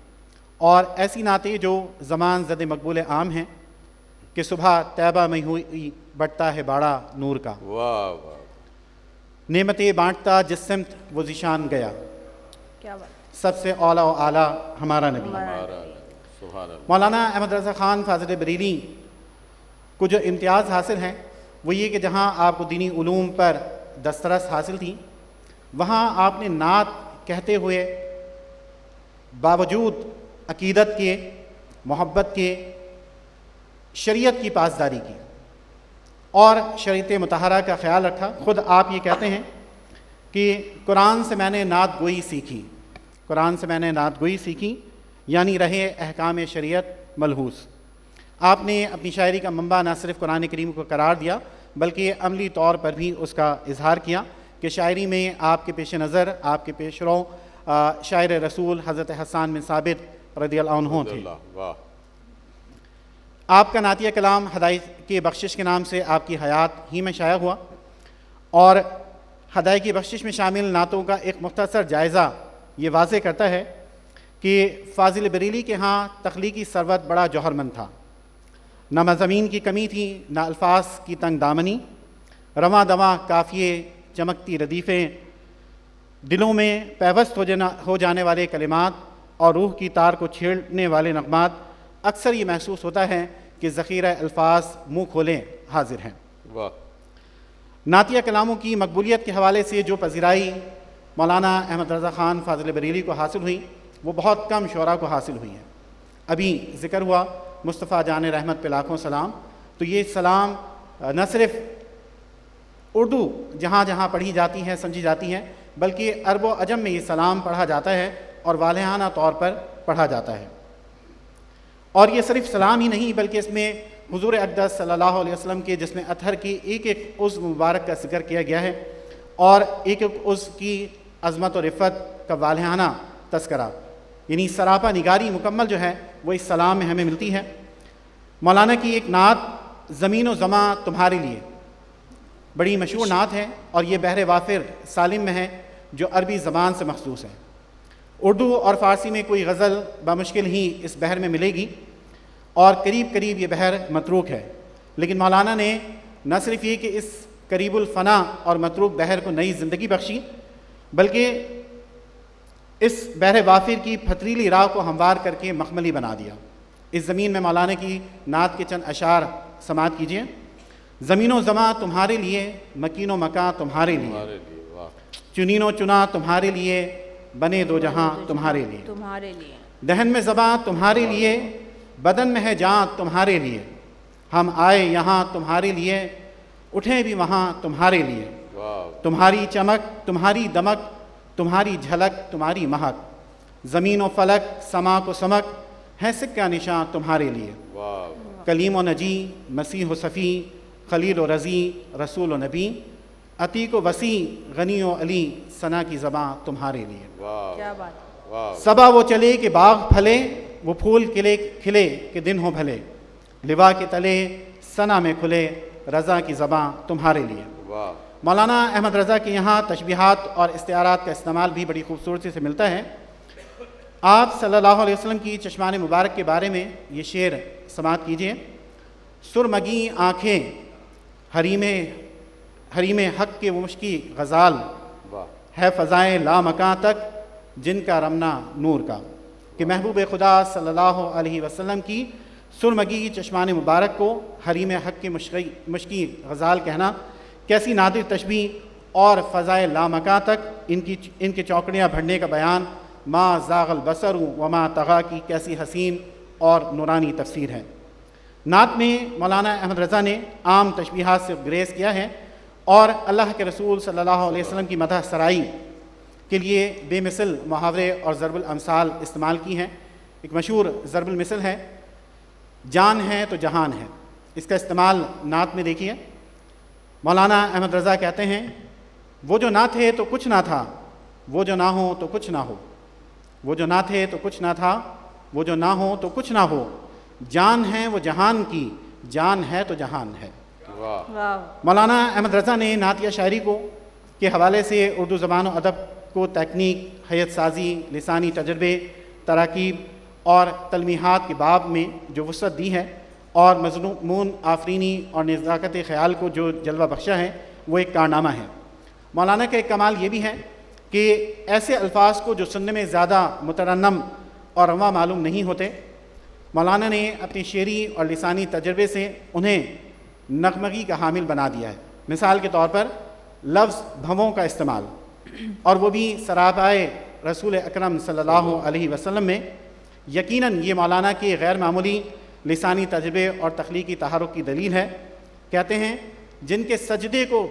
اور ایسی نعتیں جو زمان زد مقبول عام ہیں کہ صبح طیبہ میں ہوئی بٹتا ہے باڑا نور کا، واہ واہ، نعمتیں بانٹتا جس سمت وہ ذیشان گیا، کیا بات، سب سے اولیٰ و اعلیٰ ہمارا نبی۔ سبحان اللہ۔ مولانا احمد رضا خان فاضل بریلی کو جو امتیاز حاصل ہیں وہ یہ کہ جہاں آپ کو دینی علوم پر دسترس حاصل تھی، وہاں آپ نے نعت کہتے ہوئے باوجود عقیدت کے، محبت کے، شریعت کی پاسداری کی اور شریعت مطہرہ کا خیال رکھا۔ خود آپ یہ کہتے ہیں کہ قرآن سے میں نے نعت گوئی سیکھی، قرآن سے میں نے نعت گوئی سیکھی، یعنی رہے احکام شریعت ملحوظ۔ آپ نے اپنی شاعری کا منبع نہ صرف قرآن کریم کو قرار دیا بلکہ عملی طور پر بھی اس کا اظہار کیا کہ شاعری میں آپ کے پیش نظر، آپ کے پیش رو شاعر رسول حضرت حسان بن ثابت رضی اللہ عنہ تھے۔ واہ، آپ کا نعتیہ کلام ہدایت کی بخشش کے نام سے آپ کی حیات ہی میں شائع ہوا، اور ہدایت کی بخشش میں شامل نعتوں کا ایک مختصر جائزہ یہ واضح کرتا ہے کہ فاضل بریلی کے ہاں تخلیقی ثروت بڑا جوہر مند تھا، نہ مضامین کی کمی تھی، نہ الفاظ کی تنگ دامنی، رواں دواں قافیے، چمکتی ردیفیں، دلوں میں پیوست ہو جانے والے کلمات اور روح کی تار کو چھیڑنے والے نغمات، اکثر یہ محسوس ہوتا ہے کہ ذخیرہ الفاظ منہ کھولے حاضر ہیں۔ واہ، نعتیہ کلاموں کی مقبولیت کے حوالے سے جو پذیرائی مولانا احمد رضا خان فاضل بریلی کو حاصل ہوئی وہ بہت کم شعراء کو حاصل ہوئی ہے۔ ابھی ذکر ہوا مصطفیٰ جان رحمت پہ لاکھوں سلام، تو یہ سلام نہ صرف اردو جہاں جہاں پڑھی جاتی ہے، سمجھی جاتی ہے، بلکہ عرب و عجم میں یہ سلام پڑھا جاتا ہے اور والہانہ طور پر پڑھا جاتا ہے۔ اور یہ صرف سلام ہی نہیں بلکہ اس میں حضور اقدس صلی اللہ علیہ وسلم کے جسم اطہر کی ایک ایک عضو مبارک کا ذکر کیا گیا ہے، اور ایک ایک عضو کی عظمت و رفت کا والہانہ تذکرہ، یعنی سراپا نگاری مکمل جو ہے وہ اس سلام میں ہمیں ملتی ہے۔ مولانا کی ایک نعت زمین و زماں تمہارے لیے بڑی مشہور نعت ہے، اور یہ بحر وافر سالم میں ہے جو عربی زبان سے مخصوص ہے۔ اردو اور فارسی میں کوئی غزل بمشکل ہی اس بحر میں ملے گی، اور قریب قریب یہ بحر متروک ہے، لیکن مولانا نے نہ صرف یہ کہ اس قریب الفنا اور متروک بحر کو نئی زندگی بخشی، بلکہ اس بحر وافر کی پھتریلی راہ کو ہموار کر کے مخملی بنا دیا۔ اس زمین میں مولانا کی نعت کے چند اشعار سماعت کیجیے۔ زمین و زماں تمہارے لیے، مکین و مکاں تمہارے لیے، چنین و چنا تمہارے لیے، بنے دو جہاں تمہارے لیے، تمہارے لیے، دہن میں زباں تمہارے لیے، بدن میں ہے جان تمہارے لیے، ہم آئے یہاں تمہارے لیے، اٹھیں بھی وہاں تمہارے لیے، تمہاری چمک، تمہاری دمک، تمہاری جھلک، تمہاری مہک، زمین و فلک، سما کو سمک، ہے سکہ نشاں تمہارے لیے، کلیم و نجی، مسیح و صفی، خلیل و رضی، رسول و نبی، عتیق و وسیع، غنی و علی، ثنا کی زباں تمہارے لیے۔ کیا بات، صبا وہ چلے کہ باغ پھلے، وہ پھول کھلے کہ دن ہو بھلے، لوا کے تلے ثنا میں کھلے، رضا کی زباں تمہارے لیے۔ مولانا احمد رضا کے یہاں تشبیہات اور استعارات کا استعمال بھی بڑی خوبصورتی سے ملتا ہے۔ آپ صلی اللہ علیہ وسلم کی چشمان مبارک کے بارے میں یہ شعر سماعت کیجیے۔ سرمگی آنکھیں حریم حق کے وہ مشکی غزال، ہے فضائیں لامکاں تک جن کا رمنا نور کا۔ کہ محبوب خدا صلی اللہ علیہ وسلم کی سرمگی چشمان مبارک کو حریم حق کے مشکی غزال کہنا کیسی نادر تشبیہ اور فضائے لامکاں تک ان کے چوکڑیاں بھرنے کا بیان ما زاغ البصر وما طغی کی کیسی حسین اور نورانی تفسیر ہے۔ نعت میں مولانا احمد رضا نے عام تشبیہات سے گریز کیا ہے اور اللہ کے رسول صلی اللہ علیہ وسلم کی مدح سرائی کے لیے بے مثل محاورے اور ضرب الامثال استعمال کی ہیں۔ ایک مشہور ضرب المثل ہے، جان ہے تو جہان ہے۔ اس کا استعمال نعت میں دیکھیے۔ مولانا احمد رضا کہتے ہیں، وہ جو نہ تھے تو کچھ نہ تھا، وہ جو نہ ہو تو کچھ نہ ہو، وہ جو نہ تھے تو کچھ نہ تھا، وہ جو نہ ہو تو کچھ نہ ہو، جان ہے وہ جہان کی، جان ہے تو جہان ہے۔ مولانا احمد رضا نے نعتیہ شاعری کو کے حوالے سے اردو زبان و ادب کو تکنیک، حیت سازی، لسانی تجربے، تراکیب اور تلمیحات کے باب میں جو وسعت دی ہے اور مضمون آفرینی اور نزاکت خیال کو جو جلوہ بخشا ہے وہ ایک کارنامہ ہے۔ مولانا کا ایک کمال یہ بھی ہے کہ ایسے الفاظ کو جو سننے میں زیادہ مترنم اور رواں معلوم نہیں ہوتے، مولانا نے اپنی شعری اور لسانی تجربے سے انہیں نغمگی کا حامل بنا دیا ہے۔ مثال کے طور پر لفظ بھووں کا استعمال، اور وہ بھی سراپائے رسول اکرم صلی اللہ علیہ وسلم میں، یقیناً یہ مولانا کے غیر معمولی لسانی تجربے اور تخلیقی تحرک کی دلیل ہے۔ کہتے ہیں، جن کے سجدے کو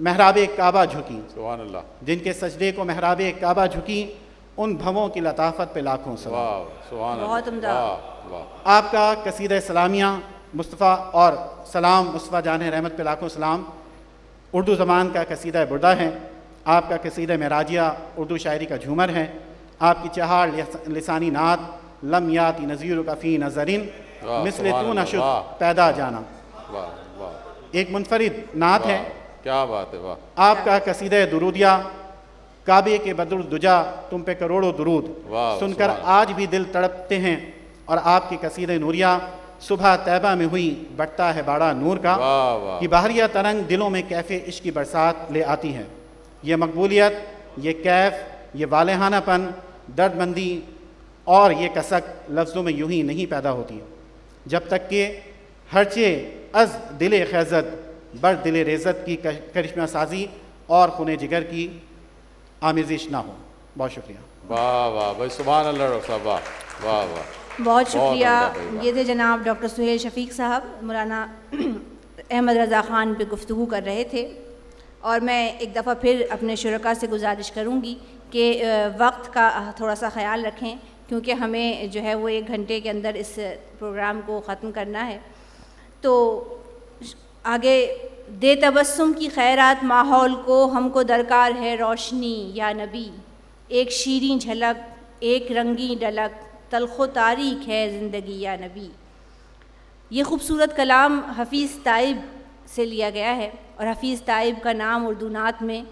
محراب کعبہ جھکی، سبحان اللہ، جن کے سجدے کو محراب کعبہ جھکی، ان بھووں کی لطافت پہ لاکھوں سلام۔ سبحان اللہ، بہت عمدہ۔ آپ کا قصیدہ سلامیہ مصطفیٰ اور سلام مصطفیٰ جان رحمت پہ لاکھوں سلام اردو زبان کا قصیدہ بردہ ہے۔ آپ کا قصیدہ معراجیہ اردو شاعری کا جھومر ہے۔ آپ کی چہار لسانی نعت لم یاتی نظیر کا فی نظرین مثل تو نشد پیدا جانا، ایک منفرد نعت ہے۔ کیا بات ہے، واہ۔ آپ کا قصیدہ درودیہ کعبے کے بدر دجا تم پہ کروڑوں درود سن کر آج بھی دل تڑپتے ہیں، اور آپ کی قصیدہ نوریہ صبح طیبہ میں ہوئی بٹتا ہے باڑا نور کا، کہ بحریہ ترنگ دلوں میں کیف عشق کی برسات لے آتی ہے۔ یہ مقبولیت، یہ کیف، یہ والہانہ پن، درد مندی اور یہ کسک لفظوں میں یوں ہی نہیں پیدا ہوتی جب تک کہ ہرچے از دل خیزت بر دل ریزت کی کرشمہ سازی اور خون جگر کی آمیزش نہ ہو۔ بہت شکریہ۔ واہ واہ بھائی، سبحان اللہ ڈاکٹر صاحب، واہ واہ واہ، بہت شکریہ۔ یہ تھے جناب ڈاکٹر سہیل شفیق صاحب، مولانا احمد رضا خان پہ گفتگو کر رہے تھے۔ اور میں ایک دفعہ پھر اپنے شرکاء سے گزارش کروں گی کہ وقت کا تھوڑا سا خیال رکھیں، کیونکہ ہمیں جو ہے وہ 1 گھنٹے کے اندر اس پروگرام کو ختم کرنا ہے۔ تو آگے، دے تبسم کی خیرات ماحول کو، ہم کو درکار ہے روشنی یا نبی، ایک شیریں جھلک، ایک رنگی ڈلک، تلخ و تاریک ہے زندگی یا نبی۔ یہ خوبصورت کلام حفیظ تائب سے لیا گیا ہے، اور حفیظ تائب کا نام اردو نعت میں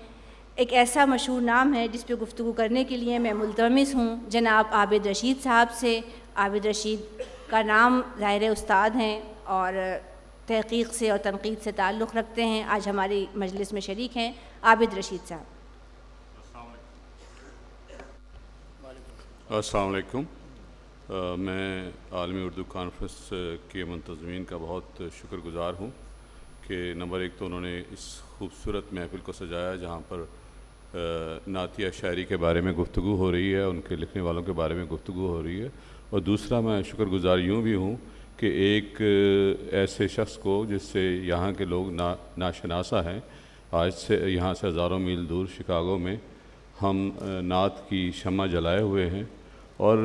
ایک ایسا مشہور نام ہے جس پہ گفتگو کرنے کے لیے میں ملتمس ہوں جناب عابد رشید صاحب سے۔ عابد رشید کا نام ظاہر استاد ہیں اور تحقیق سے اور تنقید سے تعلق رکھتے ہیں، آج ہماری مجلس میں شریک ہیں۔ عابد رشید صاحب۔ السلام علیکم۔ میں عالمی اردو کانفرنس کے منتظمین کا بہت شکر گزار ہوں کہ نمبر 1 تو انہوں نے اس خوبصورت محفل کو سجایا جہاں پر نعتیہ شاعری کے بارے میں گفتگو ہو رہی ہے، ان کے لکھنے والوں کے بارے میں گفتگو ہو رہی ہے، اور دوسرا میں شکر گزار یوں بھی ہوں کہ ایک ایسے شخص کو جس سے یہاں کے لوگ ناشناسا ہیں، آج سے یہاں سے ہزاروں میل دور شکاگو میں ہم نعت کی شمع جلائے ہوئے ہیں، اور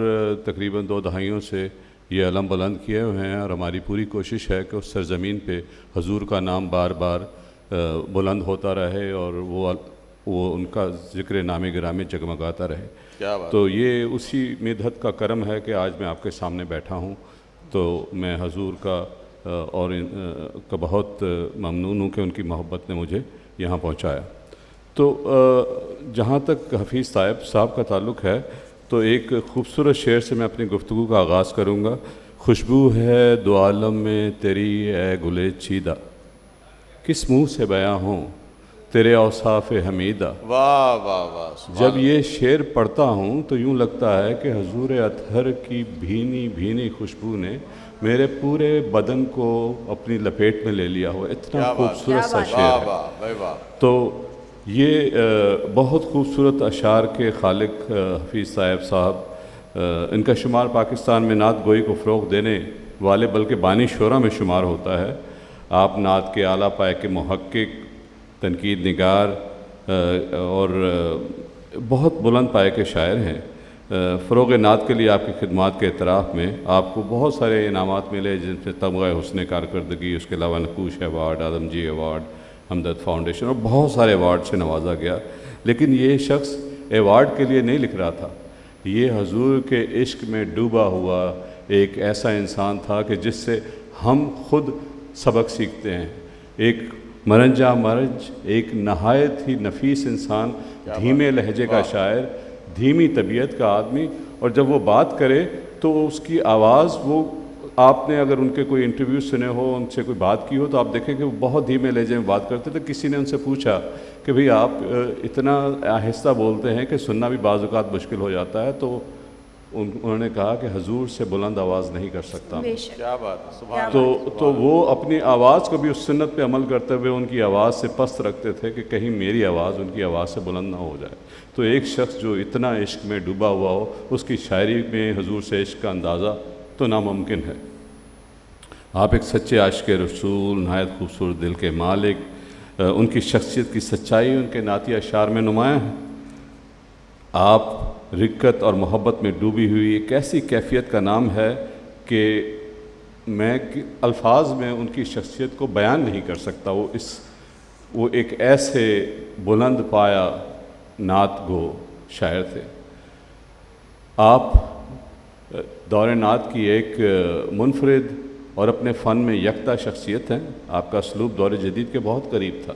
تقریباً 2 دہائیوں سے یہ علم بلند کیے ہوئے ہیں، اور ہماری پوری کوشش ہے کہ اس سرزمین پہ حضور کا نام بار بار بلند ہوتا رہے اور وہ ان کا ذکر نام گرامی جگمگاتا رہے۔ تو یہ اسی مدحت کا کرم ہے کہ آج میں آپ کے سامنے بیٹھا ہوں، تو میں حضور کا اور کا بہت ممنون ہوں کہ ان کی محبت نے مجھے یہاں پہنچایا۔ تو جہاں تک حفیظ طائب صاحب کا تعلق ہے، تو ایک خوبصورت شعر سے میں اپنی گفتگو کا آغاز کروں گا. خوشبو ہے دو عالم میں تیری اے گلے چیدہ، کس منہ سے بیاں ہوں تیرے اوصاف حمیدہ. واہ واہ واہ سبحان جب یہ شعر پڑھتا ہوں تو یوں لگتا ہے کہ حضور اطہر کی بھینی بھینی خوشبو نے میرے پورے بدن کو اپنی لپیٹ میں لے لیا ہو. اتنا خوبصورت سا شعر ہے. واہ واہ واہ. تو یہ بہت خوبصورت اشعار کے خالق حفیظ طیب صاحب، ان کا شمار پاکستان میں نعت گوئی کو فروغ دینے والے بلکہ بانی شعراء میں شمار ہوتا ہے. آپ نعت کے اعلیٰ پائے کے محقق، تنقید نگار اور بہت بلند پائے کے شاعر ہیں. فروغ نعت کے لیے آپ کی خدمات کے اعتراف میں آپ کو بہت سارے انعامات ملے، جن سے تمغہ حسن کارکردگی، اس کے علاوہ نقوش ایوارڈ، اعظم جی ایوارڈ، ہمدرد فاؤنڈیشن اور بہت سارے ایوارڈ سے نوازا گیا. لیکن یہ شخص ایوارڈ کے لیے نہیں لکھ رہا تھا، یہ حضور کے عشق میں ڈوبا ہوا ایک ایسا انسان تھا کہ جس سے ہم خود سبق سیکھتے ہیں. ایک مرنجا مرج، ایک نہایت ہی نفیس انسان، دھیمے لہجے کا شاعر، دھیمی طبیعت کا آدمی، اور جب وہ بات کرے تو اس کی آواز، وہ آپ نے اگر ان کے کوئی انٹرویو سنے ہو، ان سے کوئی بات کی ہو تو آپ دیکھیں کہ وہ بہت دھیمے لہجے میں بات کرتے تھے. کسی نے ان سے پوچھا کہ بھئی آپ اتنا آہستہ بولتے ہیں کہ سننا بھی بعض اوقات مشکل ہو جاتا ہے، تو انہوں نے کہا کہ حضور سے بلند آواز نہیں کر سکتا. کیا بات ہے سبحان. تو وہ اپنی آواز کو بھی اس سنت پہ عمل کرتے ہوئے ان کی آواز سے پست رکھتے تھے کہ کہیں میری آواز ان کی آواز سے بلند نہ ہو جائے. تو ایک شخص جو اتنا عشق میں ڈوبا ہوا ہو، اس کی شاعری میں حضور سے عشق کا اندازہ تو ناممکن ہے. آپ ایک سچے عاشق رسول، نہایت خوبصورت دل کے مالک، ان کی شخصیت کی سچائی ان کے نعتی اشعار میں نمایاں ہے. آپ رقت اور محبت میں ڈوبی ہوئی ایک ایسی کیفیت کا نام ہے کہ میں الفاظ میں ان کی شخصیت کو بیان نہیں کر سکتا. وہ ایک ایسے بلند پایا نعت گو شاعر تھے. آپ دور نعت کی ایک منفرد اور اپنے فن میں یکتا شخصیت ہیں. آپ کا اسلوب دور جدید کے بہت قریب تھا.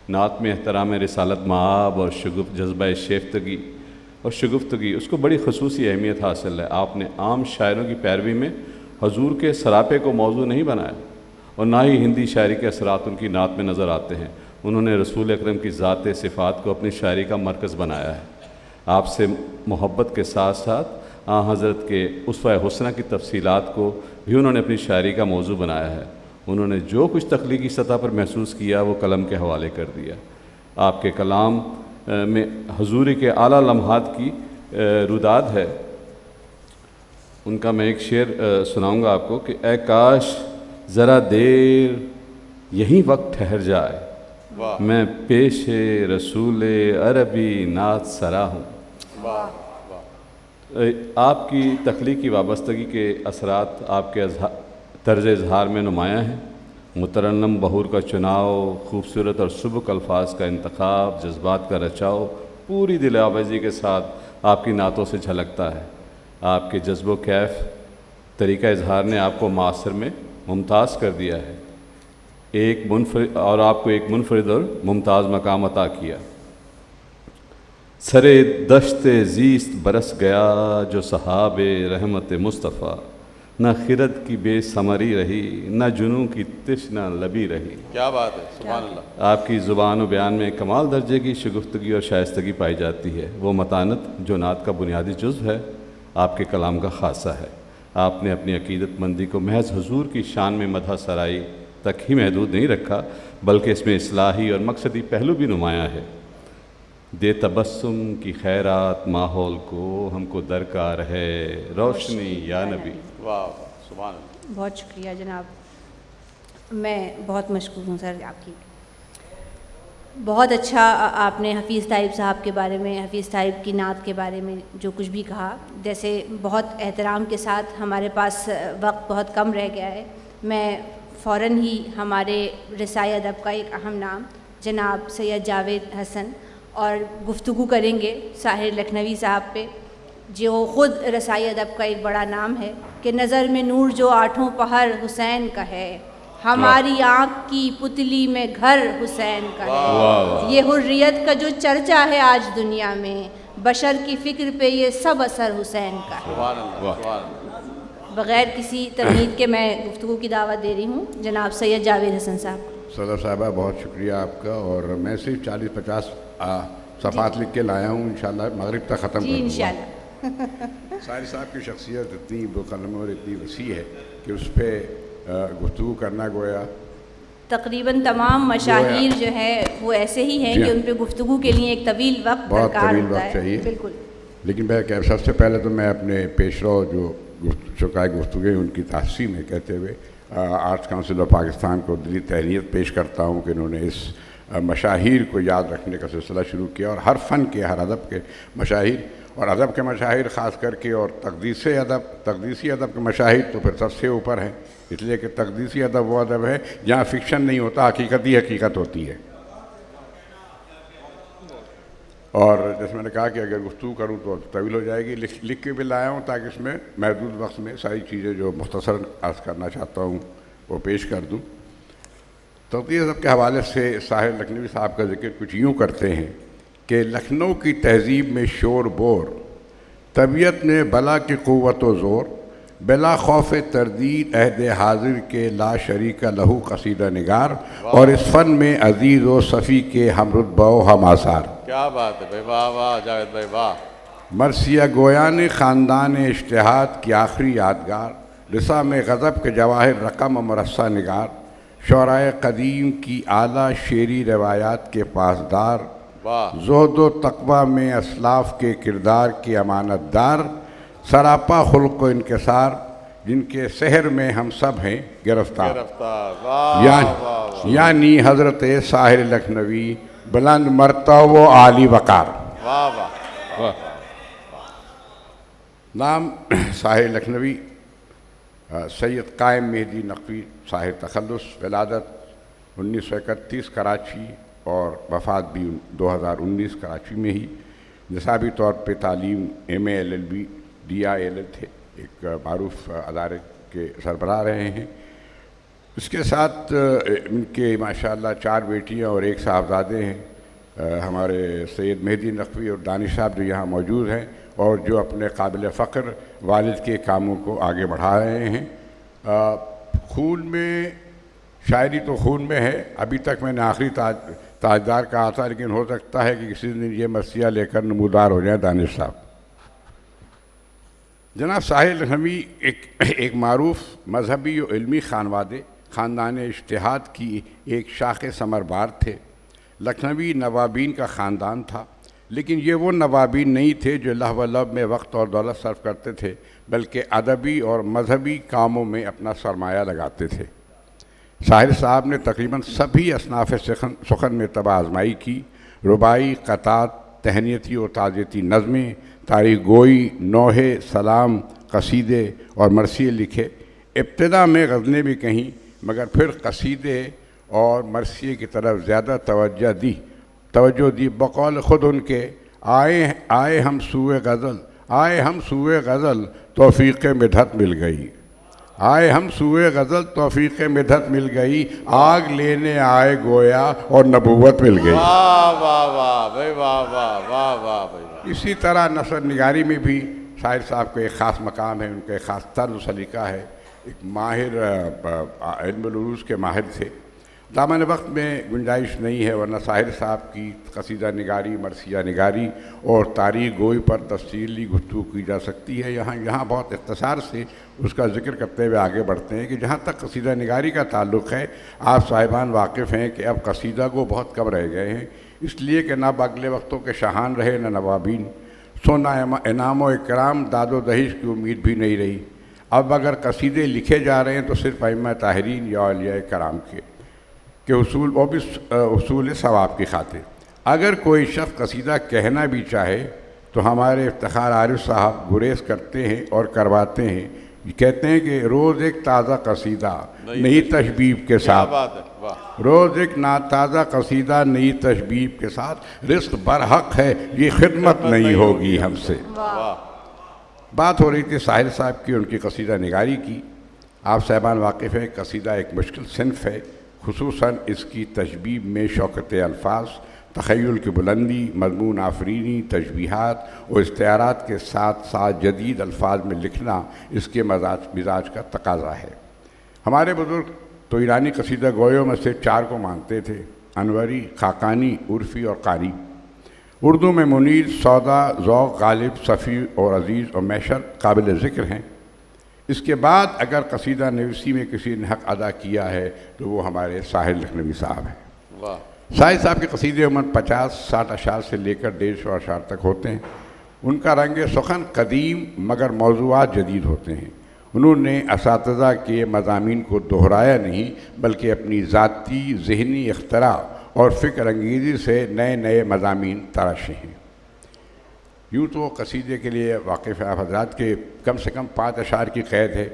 نعت میں احترام رسالت مآب اور جذبہ شیفتگی اور شگفتگی، اس کو بڑی خصوصی اہمیت حاصل ہے. آپ نے عام شاعروں کی پیروی میں حضور کے سراپے کو موضوع نہیں بنایا، اور نہ ہی ہندی شاعری کے اثرات ان کی نعت میں نظر آتے ہیں. انہوں نے رسول اکرم کی ذات صفات کو اپنی شاعری کا مرکز بنایا ہے. آپ سے محبت کے ساتھ ساتھ حضرت کے اسوہ حسنہ کی تفصیلات کو بھی انہوں نے اپنی شاعری کا موضوع بنایا ہے. انہوں نے جو کچھ تخلیقی سطح پر محسوس کیا وہ قلم کے حوالے کر دیا. آپ کے کلام میں حضوری کے اعلیٰ لمحات کی روداد ہے. ان کا میں ایک شعر سناؤں گا آپ کو کہ اے کاش ذرا دیر یہیں وقت ٹھہر جائے، میں پیش رسول عربی نعت سرا ہوں. آپ کی تخلیقی وابستگی کے اثرات آپ کے طرز اظہار میں نمایاں ہیں. مترنم بہور کا چناؤ، خوبصورت اور سبک الفاظ کا انتخاب، جذبات کا رچاؤ پوری دل آویزی کے ساتھ آپ کی نعتوں سے جھلکتا ہے. آپ کے جذب و کیف طریقہ اظہار نے آپ کو معاصر میں ممتاز کر دیا ہے. آپ کو ایک منفرد اور ممتاز مقام عطا کیا. سرے دشت زیست برس گیا جو صحاب رحمت مصطفیٰ، نہ خرد کی بے ثمری رہی، نہ جنوں کی تشنہ لبی رہی. کیا بات ہے سبحان اللہ. آپ کی زبان و بیان میں کمال درجے کی شگفتگی اور شائستگی پائی جاتی ہے. وہ متانت جو نعت کا بنیادی جزو ہے آپ کے کلام کا خاصہ ہے. آپ نے اپنی عقیدت مندی کو محض حضور کی شان میں مدح سرائی تک ہی محدود نہیں رکھا، بلکہ اس میں اصلاحی اور مقصدی پہلو بھی نمایاں ہے. دے تبسم کی خیرات ماحول کو، ہم کو درکار ہے روشنی یا نبی. واہ سبحان اللہ. بہت شکریہ جناب، میں بہت مشکور ہوں سر آپ کی. بہت اچھا آپ نے حفیظ طیب صاحب کے بارے میں، حفیظ طیب کی نعت کے بارے میں جو کچھ بھی کہا. جیسے بہت احترام کے ساتھ، ہمارے پاس وقت بہت کم رہ گیا ہے، میں فوراً ہی ہمارے رسائے ادب کا ایک اہم نام جناب سید جاوید حسن اور گفتگو کریں گے ساحر لکھنوی صاحب پہ، جو خود رسائی ادب کا ایک بڑا نام ہے کہ نظر میں نور جو آٹھوں پہر حسین کا ہے، ہماری آنکھ کی پتلی میں گھر حسین کا ہے. یہ حریت کا جو چرچا ہے آج دنیا میں، بشر کی فکر پہ یہ سب اثر حسین کا ہے. سبحان اللہ سبحان اللہ. بغیر کسی تمہید کے میں گفتگو کی دعوت دے رہی ہوں جناب سید جاوید حسن صاحب. صدر صاحبہ بہت شکریہ آپ کا، اور میں صرف 40-50 صفحات لکھ کے لایا ہوں، انشاءاللہ مغرب تک ختم کر جی دوں گا. انشاءاللہ. ساری صاحب کی شخصیت اتنی بقلم اور اتنی وسیع ہے کہ اس پہ گفتگو کرنا گویا تقریباً تمام مشاہیر جو ہے وہ ایسے ہی ہیں جی کہ ہاں. ان پہ گفتگو کے لیے ایک طویل وقت بہت درکار طویل ہوتا وقت ہے. چاہیے. بالکل. لیکن میں سب سے پہلے تو میں اپنے پیشرو جو شرکائے گفتگو ان کی تحسین ہے کہتے ہوئے آرٹس کونسل آف پاکستان کو دلی تہنیت پیش کرتا ہوں کہ انہوں نے اس مشاہیر کو یاد رکھنے کا سلسلہ شروع کیا، اور ہر فن کے، ہر ادب کے مشاہیر، اور ادب کے مشاہیر خاص کر کے، اور تقدیسی ادب کے مشاہیر تو پھر سب سے اوپر ہیں، اس لیے کہ تقدیسی ادب وہ ادب ہے جہاں فکشن نہیں ہوتا، حقیقت ہی حقیقت ہوتی ہے. اور جیسے میں نے کہا کہ اگر گفتگو کروں تو طویل ہو جائے گی، لکھ کے بھی لایا ہوں تاکہ اس میں محدود وقت میں ساری چیزیں جو مختصر عرض کرنا چاہتا ہوں وہ پیش کر دوں. تقدیر ادب کے حوالے سے ساحر لکھنوی صاحب کا ذکر کچھ یوں کرتے ہیں کہ لکھنؤ کی تہذیب میں شور بور، طبیعت میں بلا کی قوت و زور، بلا خوف تردید عہد حاضر کے لا شریک لہو قصیدہ نگار، اور اس فن میں عزیز و صفی کے ہم رتبہ و ہم آثار. کیا بات ہے بھائی، واہ واہ جاوید بھائی واہ. مرثیہ گویان خاندان اجتہاد کی آخری یادگار، رسا میں غضب کے جواہر رقم و مرصع نگار، شعرائے قدیم کی اعلیٰ شعری روایات کے پاسدار، واہ. زہد و تقوی میں اسلاف کے کردار کے امانت دار، سراپا خلق و انکسار، جن کے سحر میں ہم سب ہیں گرفتار. واہ واہ. یعنی حضرت ساحر لکھنوی بلند مرتبہ و عالی وقار. واہ واہ. نام ساحر لکھنوی سید قائم مہدی نقوی ساحر تخلص، ولادت 1931 کراچی اور وفات بھی 2019 کراچی میں ہی. نصابی طور پہ تعلیم MA LLB DIL تھے، ایک معروف ادارے کے سربراہ رہے ہیں. اس کے ساتھ ان کے ماشاءاللہ 4 بیٹیاں اور 1 صاحبزادے ہیں. ہمارے سید مہدی نقوی اور دانش صاحب جو یہاں موجود ہیں اور جو اپنے قابل فخر والد کے کاموں کو آگے بڑھا رہے ہیں. خون میں، شاعری تو خون میں ہے. ابھی تک میں نے آخری تاجدار کہا تھا، لیکن ہو سکتا ہے کہ کسی دن یہ مرثیہ لے کر نمودار ہو جائیں دانش صاحب. جناب ساحر لکھنوی ایک معروف مذہبی و علمی خاندان اجتہاد کی ایک شاخ ثمربار تھے. لکھنوی نوابین کا خاندان تھا، لیکن یہ وہ نوابین نہیں تھے جو لہو و لعب میں وقت اور دولت صرف کرتے تھے، بلکہ ادبی اور مذہبی کاموں میں اپنا سرمایہ لگاتے تھے. ساحر صاحب نے تقریباً سبھی اصناف سخن میں طبع آزمائی کی. رباعی، قطعات، تہنیتی اور تعزیتی نظمیں، تاریخ گوئی، نوحے، سلام، قصیدے اور مرثیے لکھے. ابتدا میں غزلیں بھی کہیں، مگر پھر قصیدے اور مرثیے کی طرف زیادہ توجہ دی. بقول خود ان کے آئے ہم سوئے غزل توفیق مدحت مل گئی. آئے ہم سوئے غزل توفیق مدحت مل گئی، آگ لینے آئے گویا اور نبوت مل گئی. واہ واہ واہ بھائی، واہ واہ واہ واہ بھائی. اسی طرح نثر نگاری میں بھی ساحر صاحب کا ایک خاص مقام ہے، ان کا ایک خاص طرز و سلیقہ ہے. ایک ماہر علم العروض کے ماہر تھے. دامن وقت میں گنجائش نہیں ہے، ورنہ ساحر صاحب کی قصیدہ نگاری، مرثیہ نگاری اور تاریخ گوئی پر تفصیلی گفتگو کی جا سکتی ہے. یہاں بہت اختصار سے اس کا ذکر کرتے ہوئے آگے بڑھتے ہیں کہ جہاں تک قصیدہ نگاری کا تعلق ہے، آپ صاحبان واقف ہیں کہ اب قصیدہ کو بہت کم رہ گئے ہیں، اس لیے کہ نہ اگلے وقتوں کے شاہان رہے نہ نوابین، سو نہ انعام و اکرام، داد و دہیش کی امید بھی نہیں رہی. اب اگر قصیدے لکھے جا رہے ہیں تو صرف ائمہ طاہرین یا اولیاء کرام کے اصول ثواب کی خاطر. اگر کوئی شخص قصیدہ کہنا بھی چاہے تو ہمارے افتخار عارف صاحب گریز کرتے ہیں اور کرواتے ہیں. کہتے ہیں کہ روز ایک تازہ قصیدہ نئی تشبیب کے ساتھ، روز ایک تازہ قصیدہ نئی تشبیب کے ساتھ، رزق برحق ہے یہ خدمت نہیں ہوگی ہم سے. بات ہو رہی تھی ساحر صاحب کی، ان کی قصیدہ نگاری کی. آپ صاحبان واقف ہیں قصیدہ ایک مشکل صنف ہے، خصوصاً اس کی تشبیب میں شوکت الفاظ، تخیل کی بلندی، مضمون آفرینی، تشبیہات اور استعارات کے ساتھ ساتھ جدید الفاظ میں لکھنا اس کے مزاج کا تقاضا ہے۔ ہمارے بزرگ تو ایرانی قصیدہ گویوں میں سے 4 کو مانتے تھے: انوری، خاقانی، عرفی اور قاری۔ اردو میں منیر، سودا، ذوق، غالب، صفی اور عزیز اور میسر قابل ذکر ہیں۔ اس کے بعد اگر قصیدہ نویسی میں کسی نے حق ادا کیا ہے تو وہ ہمارے ساحر لکھنوی صاحب ہیں۔ واہ، ساحر صاحب کے قصیدے عموماً 50-60 اشعار سے لے کر 150 اشعار تک ہوتے ہیں۔ ان کا رنگ سخن قدیم مگر موضوعات جدید ہوتے ہیں۔ انہوں نے اساتذہ کے مضامین کو دہرایا نہیں بلکہ اپنی ذاتی ذہنی اختراع اور فکر انگیزی سے نئے نئے مضامین تراشے ہیں۔ یوں تو قصیدے کے لیے واقف آپ حضرات کے کم سے کم 5 اشعار کی قید ہے،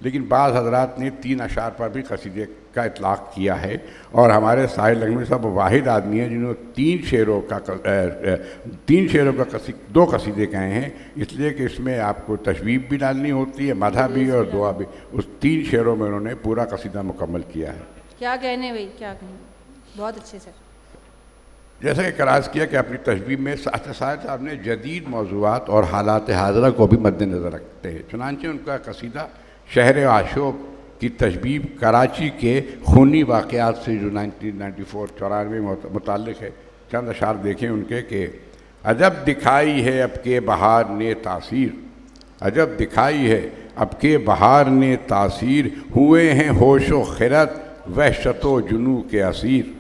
لیکن بعض حضرات نے 3 اشعار پر بھی قصیدے کا اطلاق کیا ہے، اور ہمارے ساحر لکھنوی صاحب واحد آدمی ہیں جنہوں نے 3 شعروں کا 2 قصیدے کہے ہیں، اس لیے کہ اس میں آپ کو تشبیب بھی ڈالنی ہوتی ہے، مدح بھی اور دعا بھی۔ اس 3 شعروں میں انہوں نے پورا قصیدہ مکمل کیا ہے۔ کیا کہنے بھائی، کیا کہنے، بہت اچھے سر۔ جیسا کہ قراض کیا کہ اپنی تشبیب میں ساحر صاحب نے جدید موضوعات اور حالات حاضرہ کو بھی مد نظر رکھتے ہیں، چنانچہ ان کا قصیدہ شہر عاشوق کی تشبیب کراچی کے خونی واقعات سے جو 1994 متعلق ہے، چند اشعار دیکھیں ان کے کہ عجب دکھائی ہے اب کے بہار نے تاثیر، عجب دکھائی ہے اب کے بہار نے تاثیر، ہوئے ہیں ہوش و خرد وحشت و جنو کے اسیر،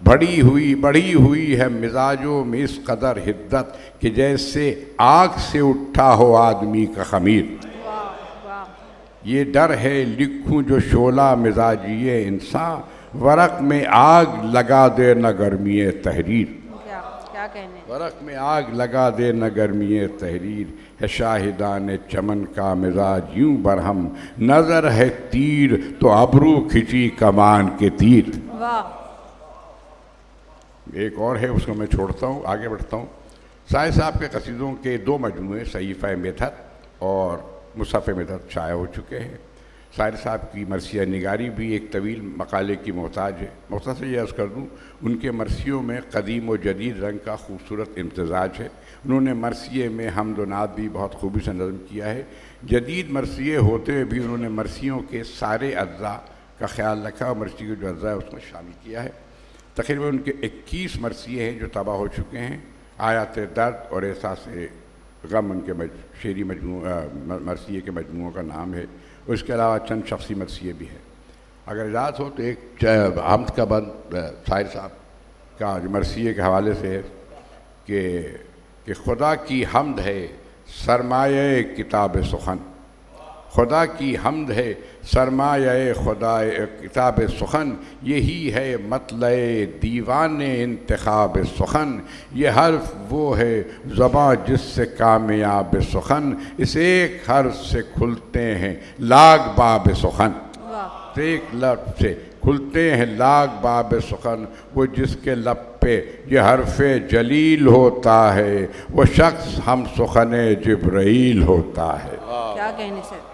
بڑھی ہوئی ہے مزاجوں میں اس قدر حدت کہ جیسے آگ سے اٹھا ہو آدمی کا خمیر، یہ ڈر ہے لکھوں جو شعلہ مزاجی انسان، ورق میں آگ لگا دے نہ گرمی تحریر، کیا کہنے، ورق میں آگ لگا دے نہ گرمی تحریر، ہے شاہدان چمن کا مزاج یوں برہم، نظر ہے تیر تو ابرو کھچی کمان کے تیر۔ واہ، ایک اور ہے، اس کو میں چھوڑتا ہوں، آگے بڑھتا ہوں۔ ساحر صاحب کے قصیدوں کے 2 مجموعے صحیفہ مدحت اور مصحف مدحت شائع ہو چکے ہیں۔ ساحر صاحب کی مرثیہ نگاری بھی ایک طویل مقالے کی محتاج ہے۔ مختصر یہ عرض کر دوں، ان کے مرثیوں میں قدیم و جدید رنگ کا خوبصورت امتزاج ہے۔ انہوں نے مرثیے میں حمد و نعت بھی بہت خوبی سے نظم کیا ہے۔ جدید مرثیے ہوتے ہوئے بھی انہوں نے مرثیوں کے سارے اجزاء کا خیال رکھا اور مرثی کے جو اجزاء ہے اس میں شامل کیا ہے۔ تقریباً ان کے 21 مرثیے ہیں جو طبع ہو چکے ہیں۔ آیات درد اور احساس غم ان کے شعری مرثیے کے مجموعوں کا نام ہے، اور اس کے علاوہ چند شخصی مرثیے بھی ہیں۔ اگر اجازت ہو تو ایک حمد کا بند ساحر صاحب کا مرثیے کے حوالے سے ہے کہ خدا کی حمد ہے سرمایہ کتاب سخن، خدا کی حمد ہے سرمایہ خدا کتاب سخن، یہی ہے مطلع دیوان انتخاب سخن، یہ حرف وہ ہے زباں جس سے کامیاب سخن، اس ایک حرف سے کھلتے ہیں لاکھ باب سخن، ایک لفظ سے کھلتے ہیں لاکھ باب سخن، وہ جس کے لب پہ یہ حرف جلیل ہوتا ہے، وہ شخص ہم سخن جبرائیل ہوتا ہے۔ کیا کہنے سر،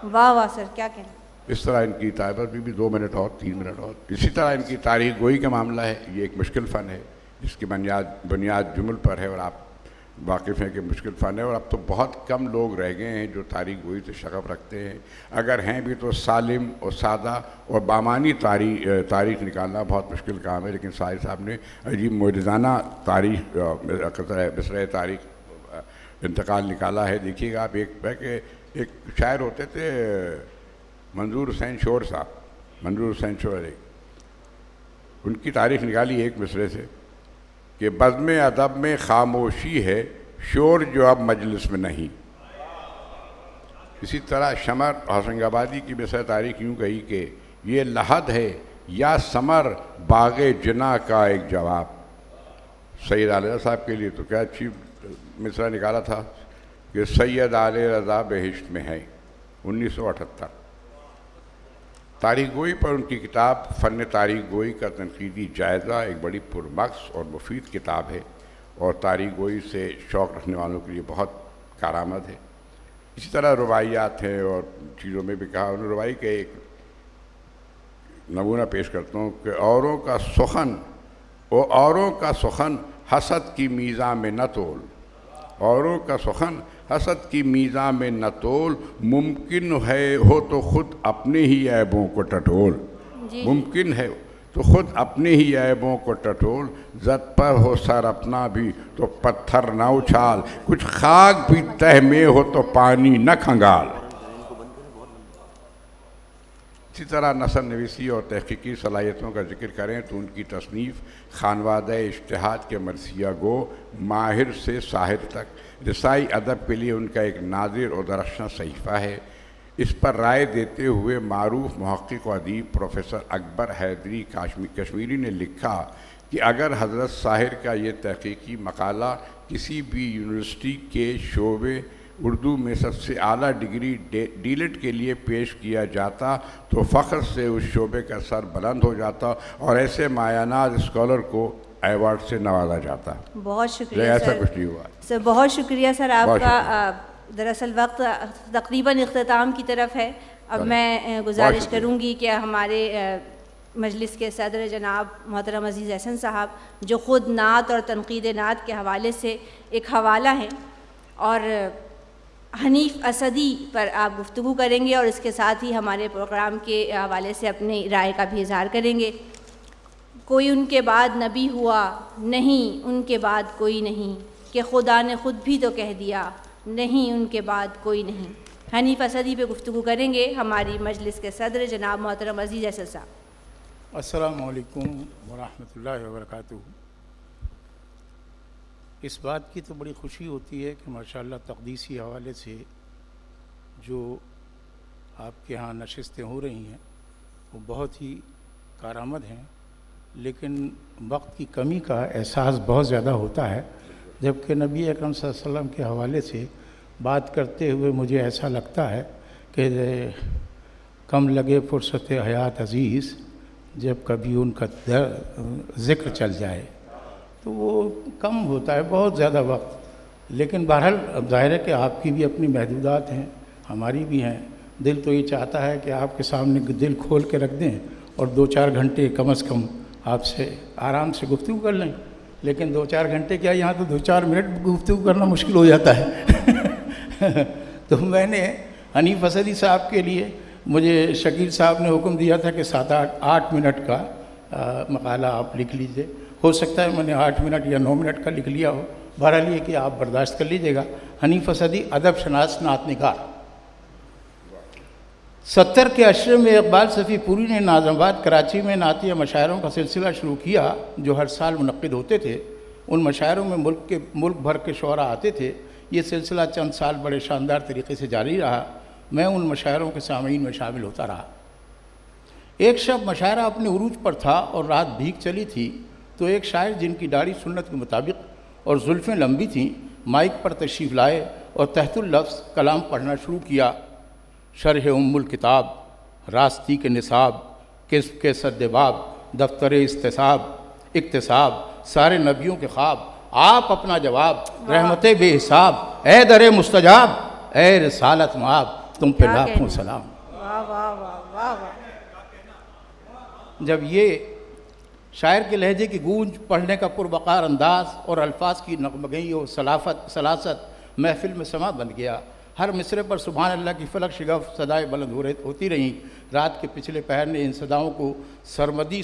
واہ واہ سر، کیا کہنے۔ اس طرح ان کی تعریف بھی 2 منٹ اور 3 منٹ اور، اسی طرح ان کی تاریخ گوئی کا معاملہ ہے۔ یہ ایک مشکل فن ہے جس کی بنیاد جمل پر ہے، اور آپ واقف ہیں کہ مشکل فن ہے، اور اب تو بہت کم لوگ رہ گئے ہیں جو تاریخ گوئی سے شغف رکھتے ہیں۔ اگر ہیں بھی تو سالم اور سادہ اور بامانی تاریخ نکالنا بہت مشکل کام ہے، لیکن ساحر صاحب نے عجیب معجزانہ تاریخ مصرع تاریخ انتقال نکالا ہے۔ دیکھیے گا آپ، ایک شاعر ہوتے تھے منظور حسین شور صاحب، منظور حسین شور، ان کی تاریخ نکالی ایک مصرے سے کہ بزم ادب میں خاموشی ہے شور جو اب مجلس میں نہیں۔ اسی طرح شمر حسن آبادی کی مصرع تاریخ یوں کہی کہ یہ لحد ہے یا ثمر باغ جنا کا ایک جواب۔ سید علیہ صاحب کے لیے تو کیا اچھی مصرع نکالا تھا کہ سید علیہ رضا بہشت میں ہے، 1978۔ تاریخ گوئی پر ان کی کتاب فن تاریخ گوئی کا تنقیدی جائزہ ایک بڑی پرمغز اور مفید کتاب ہے، اور تاریخ گوئی سے شوق رکھنے والوں کے لیے بہت کارآمد ہے۔ اسی طرح روایات ہیں اور چیزوں میں بھی کہا، انہوں نے روائی کے ایک نمونہ پیش کرتا ہوں کہ اوروں کا سخن اوروں کا سخن حسد کی میزان میں نہ تول، اوروں کا سخن حسد کی میزان میں نہ تول، ممکن ہے ہو تو خود اپنے ہی عیبوں کو ٹٹول، ممکن ہے تو خود اپنے ہی عیبوں کو ٹٹول، زد پر ہو سر اپنا بھی تو پتھر نہ اچھال، کچھ خاک بھی تہ میں ہو تو پانی نہ کھنگال۔ اسی طرح نثر نویسی اور تحقیقی صلاحیتوں کا ذکر کریں تو ان کی تصنیف خانوادہ اجتہاد کے مرثیہ گو، ماہر سے ساحر تک، رسائی ادب کے لیے ان کا ایک نادر اور درخشاں صحیفہ ہے۔ اس پر رائے دیتے ہوئے معروف محقق و ادیب پروفیسر اکبر حیدری کشمیری نے لکھا کہ اگر حضرت ساحر کا یہ تحقیقی مقالہ کسی بھی یونیورسٹی کے شعبے اردو میں سب سے اعلیٰ ڈگری ڈیلٹ کے لیے پیش کیا جاتا تو فخر سے اس شعبے کا سر بلند ہو جاتا اور ایسے مایاناز اسکالر کو ایوارڈ سے نوازا جاتا۔ بہت شکریہ ایسا سر، کچھ نہیں ہوا سر بہت شکریہ سر آپ بہت کا۔ دراصل وقت تقریباً اختتام کی طرف ہے۔ اب میں گزارش کروں گی کہ ہمارے مجلس کے صدر جناب محترم عزیز احسن صاحب جو خود نعت اور تنقید نعت کے حوالے سے ایک حوالہ ہیں، اور حنیف اسدی پر آپ گفتگو کریں گے اور اس کے ساتھ ہی ہمارے پروگرام کے حوالے سے اپنی رائے کا بھی اظہار کریں گے۔ کوئی ان کے بعد نبی ہوا نہیں، ان کے بعد کوئی نہیں، کہ خدا نے خود بھی تو کہہ دیا نہیں ان کے بعد کوئی نہیں۔ حنیف اسدی پہ گفتگو کریں گے ہماری مجلس کے صدر جناب محترم عزیز احسن صاحب۔ السلام علیکم ورحمۃ اللہ وبرکاتہ۔ اس بات کی تو بڑی خوشی ہوتی ہے کہ ماشاءاللہ تقدیسی حوالے سے جو آپ کے ہاں نشستیں ہو رہی ہیں وہ بہت ہی کارآمد ہیں، لیکن وقت کی کمی کا احساس بہت زیادہ ہوتا ہے، جبکہ نبی اکرم صلی اللہ علیہ وسلم کے حوالے سے بات کرتے ہوئے مجھے ایسا لگتا ہے کہ کم لگے فرصت حیات عزیز جب کبھی ان کا ذکر چل جائے، تو وہ کم ہوتا ہے بہت زیادہ وقت۔ لیکن بہرحال اب ظاہر ہے کہ آپ کی بھی اپنی محدودات ہیں، ہماری بھی ہیں۔ دل تو یہ چاہتا ہے کہ آپ کے سامنے دل کھول کے رکھ دیں اور 2-4 گھنٹے کم از کم آپ سے آرام سے گفتگو کر لیں، لیکن 2-4 گھنٹے کیا، یہاں تو 2-4 منٹ گفتگو کرنا مشکل ہو جاتا ہے۔ تو میں نے حنیف اسدی صاحب کے لیے، مجھے شکیل صاحب نے حکم دیا تھا کہ 7-8 منٹ کا مقالہ آپ لکھ لیجئے۔ ہو سکتا ہے میں نے 8 منٹ یا 9 منٹ کا لکھ لیا ہو، بہرحال یہ کہ آپ برداشت کر لیجئے گا۔ حنیف اسدی ادب شناس نعت نگار۔ 70 کے عشرے میں اقبال صفی پوری نے ناظم آباد کراچی میں نعتیہ مشاعروں کا سلسلہ شروع کیا جو ہر سال منعقد ہوتے تھے۔ ان مشاعروں میں ملک بھر کے شعراء آتے تھے۔ یہ سلسلہ چند سال بڑے شاندار طریقے سے جاری رہا۔ میں ان مشاعروں کے سامعین میں شامل ہوتا رہا۔ ایک شب مشاعرہ اپنے عروج پر تھا اور رات بھیگ چلی تھی، تو ایک شاعر جن کی داڑھی سنت کے مطابق اور زلفیں لمبی تھیں مائک پر تشریف لائے اور تحت اللفظ کلام پڑھنا شروع کیا۔ شرح ام الکتاب، راستی کے نصاب، کسب کے سدباب، دفتر اکتساب، سارے نبیوں کے خواب، آپ اپنا جواب، رحمت بے حساب، اے در مستجاب، اے رسالت معاب، تم پہ لاکھوں سلام۔ واہ واہ واہ واہ واہ۔ جب یہ شاعر کے لہجے کی گونج، پڑھنے کا پروقار انداز اور الفاظ کی نغمگئی اور سلاست محفل میں سما بن گیا، ہر مصرے پر سبحان اللہ کی فلک شگاف صدائیں بلند ہوتی رہیں۔ رات کے پچھلے پہر نے ان صداؤں کو سرمدی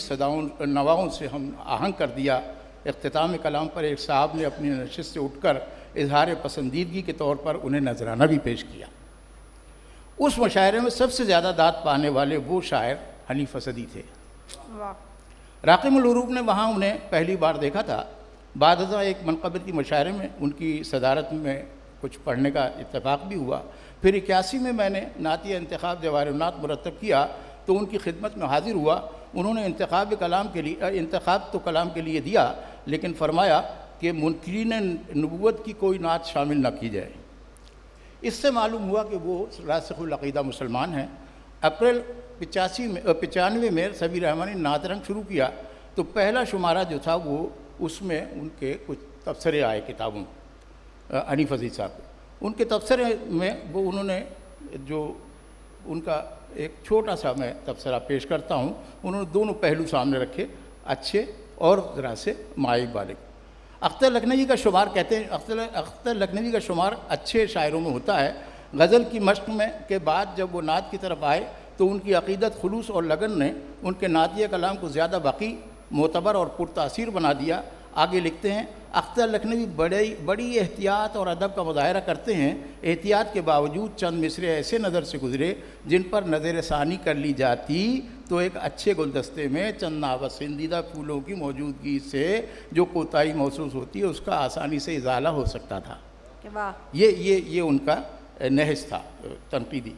نواؤں سے ہم آہنگ کر دیا۔ اختتام کلام پر ایک صاحب نے اپنی نشست سے اٹھ کر اظہار پسندیدگی کے طور پر انہیں نذرانہ بھی پیش کیا۔ اس مشاعرے میں سب سے زیادہ داد پانے والے وہ شاعر حنیف اسدی تھے۔ راقم العروب نے وہاں انہیں پہلی بار دیکھا تھا۔ بعد ازاں ایک منقبتی مشاعرے میں ان کی صدارت میں کچھ پڑھنے کا اتفاق بھی ہوا۔ پھر 81 میں میں نے نعتیہ انتخاب جواہر النعت مرتب کیا تو ان کی خدمت میں حاضر ہوا۔ انہوں نے انتخاب تو کلام کے لیے دیا، لیکن فرمایا کہ منکرین نبوت کی کوئی نعت شامل نہ کی جائے۔ اس سے معلوم ہوا کہ وہ راسخ العقیدہ مسلمان ہیں۔ اپریل 95 میں سبیر احمد نے نعت رنگ شروع کیا تو پہلا شمارہ جو تھا وہ اس میں ان کے کچھ تبصرے آئے کتابوں، حنیف اسدی صاحب کو۔ ان کے تبصرے میں وہ انہوں نے جو ان کا ایک چھوٹا سا میں تبصرہ پیش کرتا ہوں، انہوں نے دونوں پہلو سامنے رکھے۔ اچھے اور ذرا سے مائب والے. اختر لکھنوی کا شمار کہتے ہیں اختر لکھنوی کا شمار اچھے شاعروں میں ہوتا ہے. غزل کی مشق میں کے بعد جب وہ نعت کی طرف آئے تو ان کی عقیدت، خلوص اور لگن نے ان کے نعتیہ کلام کو زیادہ باقی، معتبر اور پرتاثیر بنا دیا. آگے لکھتے ہیں اختر لکھنوی بڑی احتیاط اور ادب کا مظاہرہ کرتے ہیں. احتیاط کے باوجود چند مصرے ایسے نظر سے گزرے جن پر نظر ثانی کر لی جاتی تو ایک اچھے گلدستے میں چند ناپسندیدہ پھولوں کی موجودگی سے جو کوتاہی محسوس ہوتی ہے اس کا آسانی سے ازالہ ہو سکتا تھا. یہ ان کا نحس تھا تنقیدی.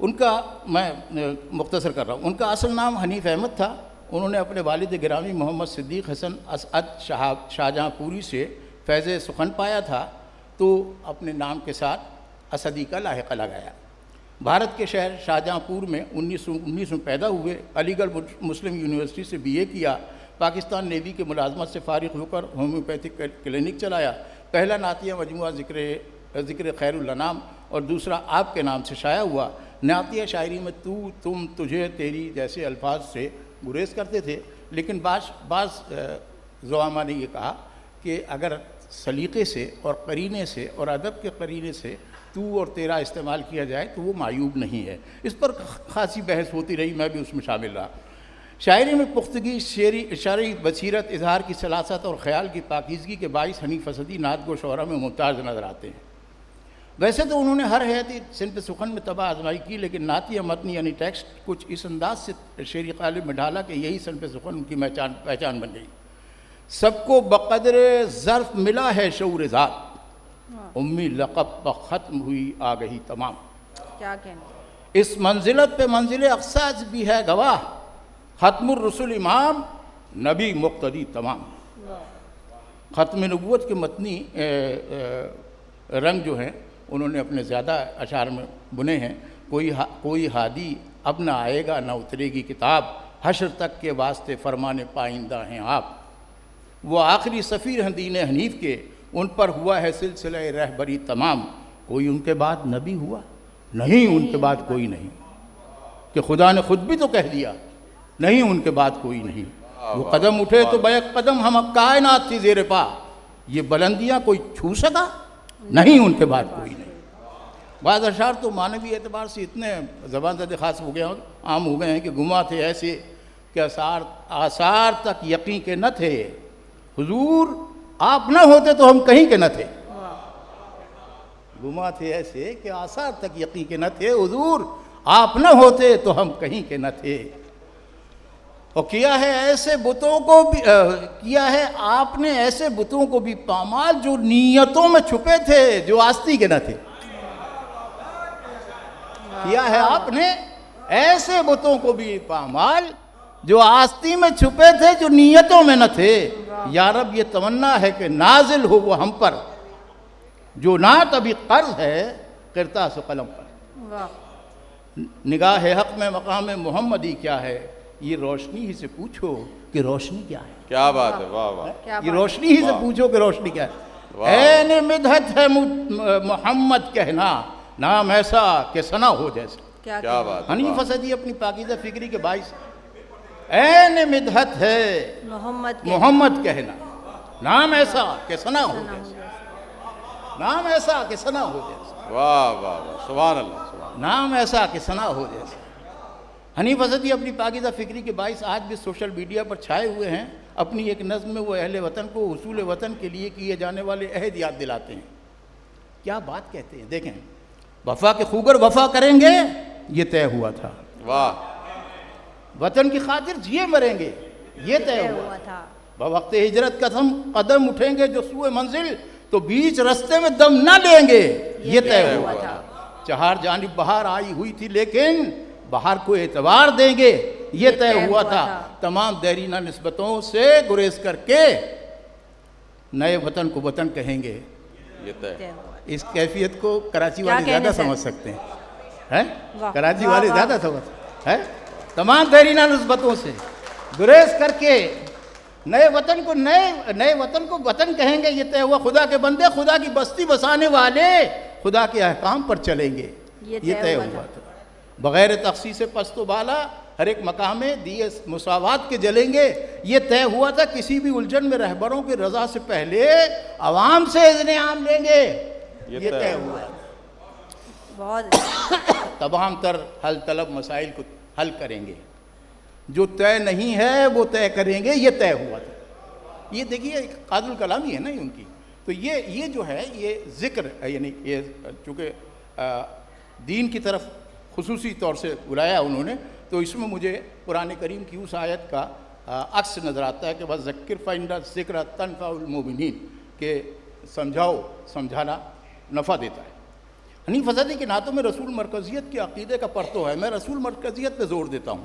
ان کا میں مختصر کر رہا ہوں. ان کا اصل نام حنیف احمد تھا. انہوں نے اپنے والد گرامی محمد صدیق حسن اسعد شاہجہاں پوری سے فیض سخن پایا تھا تو اپنے نام کے ساتھ اسدی کا لاحقہ لگایا. بھارت کے شہر شاہجہاں پور میں 1919 میں پیدا ہوئے. علی گڑھ مسلم یونیورسٹی سے BA کیا. پاکستان نیوی کے ملازمت سے فارغ ہو کر ہومیوپیتھک کلینک چلایا. پہلا نعتیہ مجموعہ ذکر خیر الانام اور دوسرا آپ کے نام سے شائع ہوا. نعتیہ شاعری میں تو، تم، تجھے، تیری جیسے الفاظ سے گریز کرتے تھے، لیکن بعض زعماء نے یہ کہا کہ اگر سلیقے سے اور قرینے سے اور ادب کے قرینے سے تو اور تیرا استعمال کیا جائے تو وہ معیوب نہیں ہے. اس پر خاصی بحث ہوتی رہی، میں بھی اس میں شامل رہا. شاعری میں پختگی، شعری بصیرت، اظہار کی سلاست اور خیال کی پاکیزگی کے باعث حنیف اسدی نعت گو شعراء میں ممتاز نظر آتے ہیں. ویسے تو انہوں نے ہر حیاتی صنف سخن میں طبع آزمائی کی، لیکن نعتیہ متنی یعنی ٹیکسٹ کچھ اس انداز سے شعری قالب میں ڈالا کہ یہی صنف سخن ان کی پہچان بن گئی. سب کو بقدر ظرف ملا ہے شعور ذات، امی لقب پر ختم ہوئی آگہی تمام. کیا کہنا. اس منزلت پہ منزل اقصی بھی ہے گواہ، ختم الرسل امام نبی مقتدی تمام. ختم نبوت کے متنی رنگ جو ہیں انہوں نے اپنے زیادہ اشعار میں بنے ہیں. کوئی ہادی اب نہ آئے گا نہ اترے گی کتاب، حشر تک کے واسطے فرمانے پائندہ ہیں آپ. وہ آخری سفیر ہیں دین حنیف کے، ان پر ہوا ہے سلسلہ رہبری تمام. کوئی ان کے بعد نبی ہوا نہیں، ان کے بعد کوئی نہیں، کہ خدا نے خود بھی تو کہہ دیا نہیں ان کے بعد کوئی نہیں. وہ قدم اٹھے تو بیک قدم ہم کائنات تھی زیر پا، یہ بلندیاں کوئی چھو سکا نہیں، ان کے بعد کوئی نہیں. بعض اشعار تو معنوی اعتبار سے اتنے زبان زد خاص ہو گئے ہیں، عام ہو گئے ہیں کہ گما تھے ایسے کہ آثار تک یقین کے نہ تھے، حضور آپ نہ ہوتے تو ہم کہیں کے نہ تھے. گما تھے ایسے کہ آثار تک یقین کے نہ تھے، حضور آپ نہ ہوتے تو ہم کہیں کے نہ تھے. اور کیا ہے ایسے بتوں کو بھی کیا ہے آپ نے ایسے بتوں کو بھی پامال جو نیتوں میں چھپے تھے جو آستی کے نہ تھے. کیا ہے آپ نے ایسے بتوں کو بھی پامال جو آستی میں چھپے تھے جو نیتوں میں نہ تھے. یا رب یہ تمنا ہے کہ نازل ہو وہ ہم پر جو نعت ابھی قرض ہے قرطاس و قلم پر. نگاہ حق میں مقام محمدی کیا ہے، یہ روشنی ہی سے پوچھو کہ روشنی کیا ہے. کیا بات ہے، واہ واہ. یہ روشنی ہی سے پوچھو کہ روشنی کیا ہے. عین مدحت ہے محمد کہنا، نام ایسا کہ ثنا ہو جیسا. کیا بات. حنیف اسدی اپنی پاکیزہ فکری کے باعث عین مدحت ہے محمد کہنا، نام ایسا کہ ثنا ہو جیسا. نام ایسا کہ ثنا ہو جیسا. واہ واہ واہ، سبحان اللہ. نام ایسا کہ ثنا ہو جیسا. حنیف اسدی اپنی پاکیزہ فکری کے باعث آج بھی سوشل میڈیا پر چھائے ہوئے ہیں. اپنی ایک نظم میں وہ اہل وطن کو حصول وطن کے لیے کیے جانے والے عہد یاد دلاتے ہیں. کیا بات کہتے ہیں، دیکھیں. وفا کے خوگر وفا کریں گے یہ طے ہوا تھا. واہ. وطن کی خاطر جیے مریں گے یہ طے ہوا تھا. بوقت ہجرت قدم اٹھیں گے جو سوئے منزل تو بیچ رستے میں دم نہ لیں گے یہ طے ہوا تھا. چہار جانب بہار آئی ہوئی تھی لیکن بہار کو اعتبار دیں گے یہ طے ہوا تھا. تمام دیرینہ نسبتوں سے گریز کر کے نئے وطن کو وطن کہیں گے یہ طے. اس کیفیت کو کراچی والے زیادہ سمجھ سکتے ہیں. کراچی والے زیادہ سمجھ ہیں. تمام دیرینہ نسبتوں سے گریز کر کے نئے وطن کو وطن کہیں گے یہ طے ہوا. خدا کے بندے خدا کی بستی بسانے والے خدا کے احکام پر چلیں گے یہ طے ہوا تھا. بغیر تخصیص پست و بالا ہر ایک مقام میں دیے مساوات کے جلیں گے. یہ طے ہوا تھا کسی بھی الجھن میں رہبروں کی رضا سے پہلے عوام سے اذن عام لیں گے. یہ طے ہوا ہے. بہت تمام تر حل طلب مسائل کو حل کریں گے. جو طے نہیں ہے وہ طے کریں گے. یہ طے ہوا تھا. یہ دیکھیے قادر الکلامی ہے نا ان کی. تو یہ جو ہے یہ ذکر یعنی یہ چونکہ دین کی طرف خصوصی طور سے بلایا انہوں نے, تو اس میں مجھے قرآن کریم کی اس آیت کا عکس نظر آتا ہے کہ وَذَكِّرْ فَإِنَّ الذِّكْرَ تَنفَعُ الْمُؤْمِنِينَ, کہ سمجھاؤ, سمجھانا نفع دیتا ہے. حنیف آزادی کے نعتوں میں رسول مرکزیت کے عقیدے کا پرتو ہے. میں رسول مرکزیت پہ زور دیتا ہوں.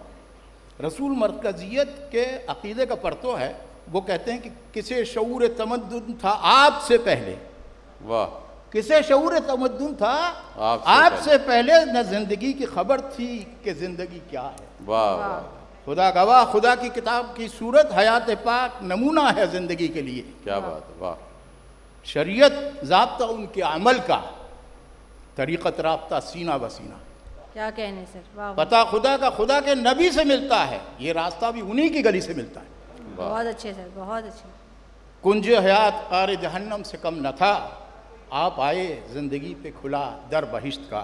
رسول مرکزیت کے عقیدے کا پرتو ہے. وہ کہتے ہیں کہ کسے شعور تمدن تھا آپ سے پہلے. واہ. کسے شعور تمدن تھا آپ سے پہلے, نہ زندگی کی خبر تھی کہ زندگی کیا ہے. واہ. خدا گواہ, خدا کی کتاب کی صورت حیات پاک نمونہ ہے زندگی کے لیے. کیا بات ہے. واہ. شریعت ضابطہ ان کے عمل کا, طریقت رابطہ سینہ بسینہ. کیا کہنے سر. واہ. پتہ خدا کا خدا کے نبی سے ملتا ہے. یہ راستہ بھی انہی کی گلی سے ملتا ہے. بہت اچھے سر, بہت اچھے. کنج حیات قار جہنم سے کم نہ تھا, آپ آئے زندگی پہ کھلا در بہشت کا.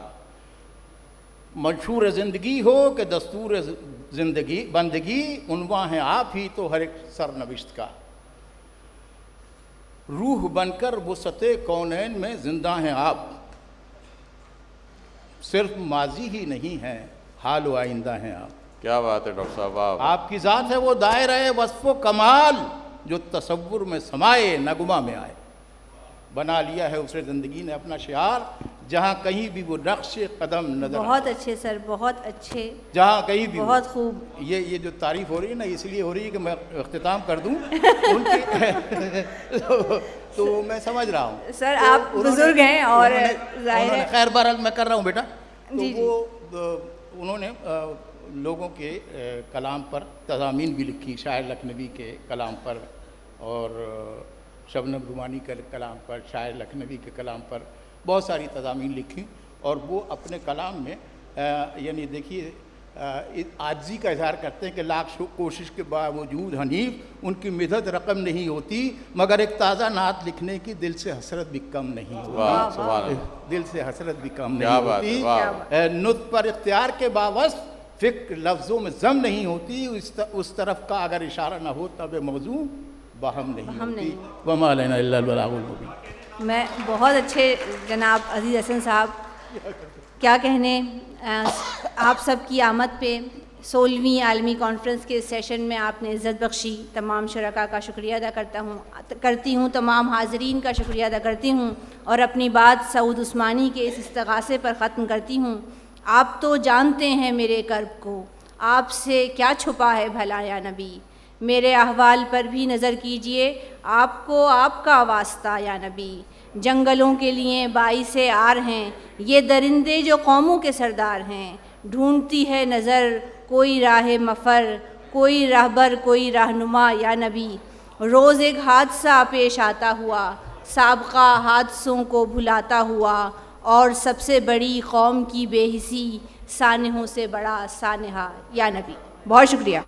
منشور زندگی ہو کہ دستور زندگی بندگی, عنواں ہیں آپ ہی تو ہر ایک سرنوشت کا. روح بن کر وسعت کونین میں زندہ ہیں آپ, صرف ماضی ہی نہیں ہے حال و آئندہ ہیں آپ. کیا بات ہے ڈاکٹر صاحب. واہ. آپ کی ذات ہے وہ دائرہ وصف و کمال, جو تصور میں سمائے نغمہ میں آئے. بنا لیا ہے اسے زندگی نے اپنا شعار, جہاں کہیں بھی وہ نقش قدم نظر. بہت اچھے سر, بہت اچھے. جہاں کہیں بھی بہت خوب. یہ جو تعریف ہو رہی ہے نا, اس لیے ہو رہی ہے کہ میں اختتام کر دوں ان کی تو میں سمجھ رہا ہوں سر آپ بزرگ ہیں اور ظاہر ہے. خیر بہرحال میں کر رہا ہوں بیٹا. جی تو وہ انہوں نے لوگوں کے کلام پر تضامین بھی لکھی, شاعر لکھنوی کے کلام پر اور شبنم رومانی کے کلام پر, شاعر لکھنوی کے کلام پر بہت ساری تضامین لکھی. اور وہ اپنے کلام میں یعنی دیکھیے عاجزی کا اظہار کرتے ہیں کہ لاکھ کوشش کے باوجود حنیف ان کی مدد رقم نہیں ہوتی, مگر ایک تازہ نعت لکھنے کی دل سے حسرت بھی کم نہیں ہوتی. دل سے حسرت بھی کم نہیں ہوتی. نطق پر اختیار کے باوصف فکر لفظوں میں ضم نہیں ہوتی, اس طرف کا اگر اشارہ نہ ہو تب موضوع بہم نہیں ہوتی. وما علینا الا البلاغ المبین. میں بہت اچھے جناب عزیز حسن صاحب, کیا کہنے. آپ سب کی آمد پہ 16ویں عالمی کانفرنس کے سیشن میں آپ نے عزت بخشی. تمام شرکاء کا شکریہ ادا کرتی ہوں, تمام حاضرین کا شکریہ ادا کرتی ہوں, اور اپنی بات سعود عثمانی کے اس استغاثے پر ختم کرتی ہوں. آپ تو جانتے ہیں میرے کرب کو, آپ سے کیا چھپا ہے بھلا یا نبی. میرے احوال پر بھی نظر کیجئے, آپ کو آپ کا واسطہ یا نبی. جنگلوں کے لیے باعث آر ہیں یہ درندے جو قوموں کے سردار ہیں. ڈھونڈتی ہے نظر کوئی راہ مفر, کوئی راہبر کوئی رہنما یا نبی. روز ایک حادثہ پیش آتا ہوا, سابقہ حادثوں کو بھلاتا ہوا, اور سب سے بڑی قوم کی بے حسی سانحوں سے بڑا سانحہ یا نبی. بہت شکریہ.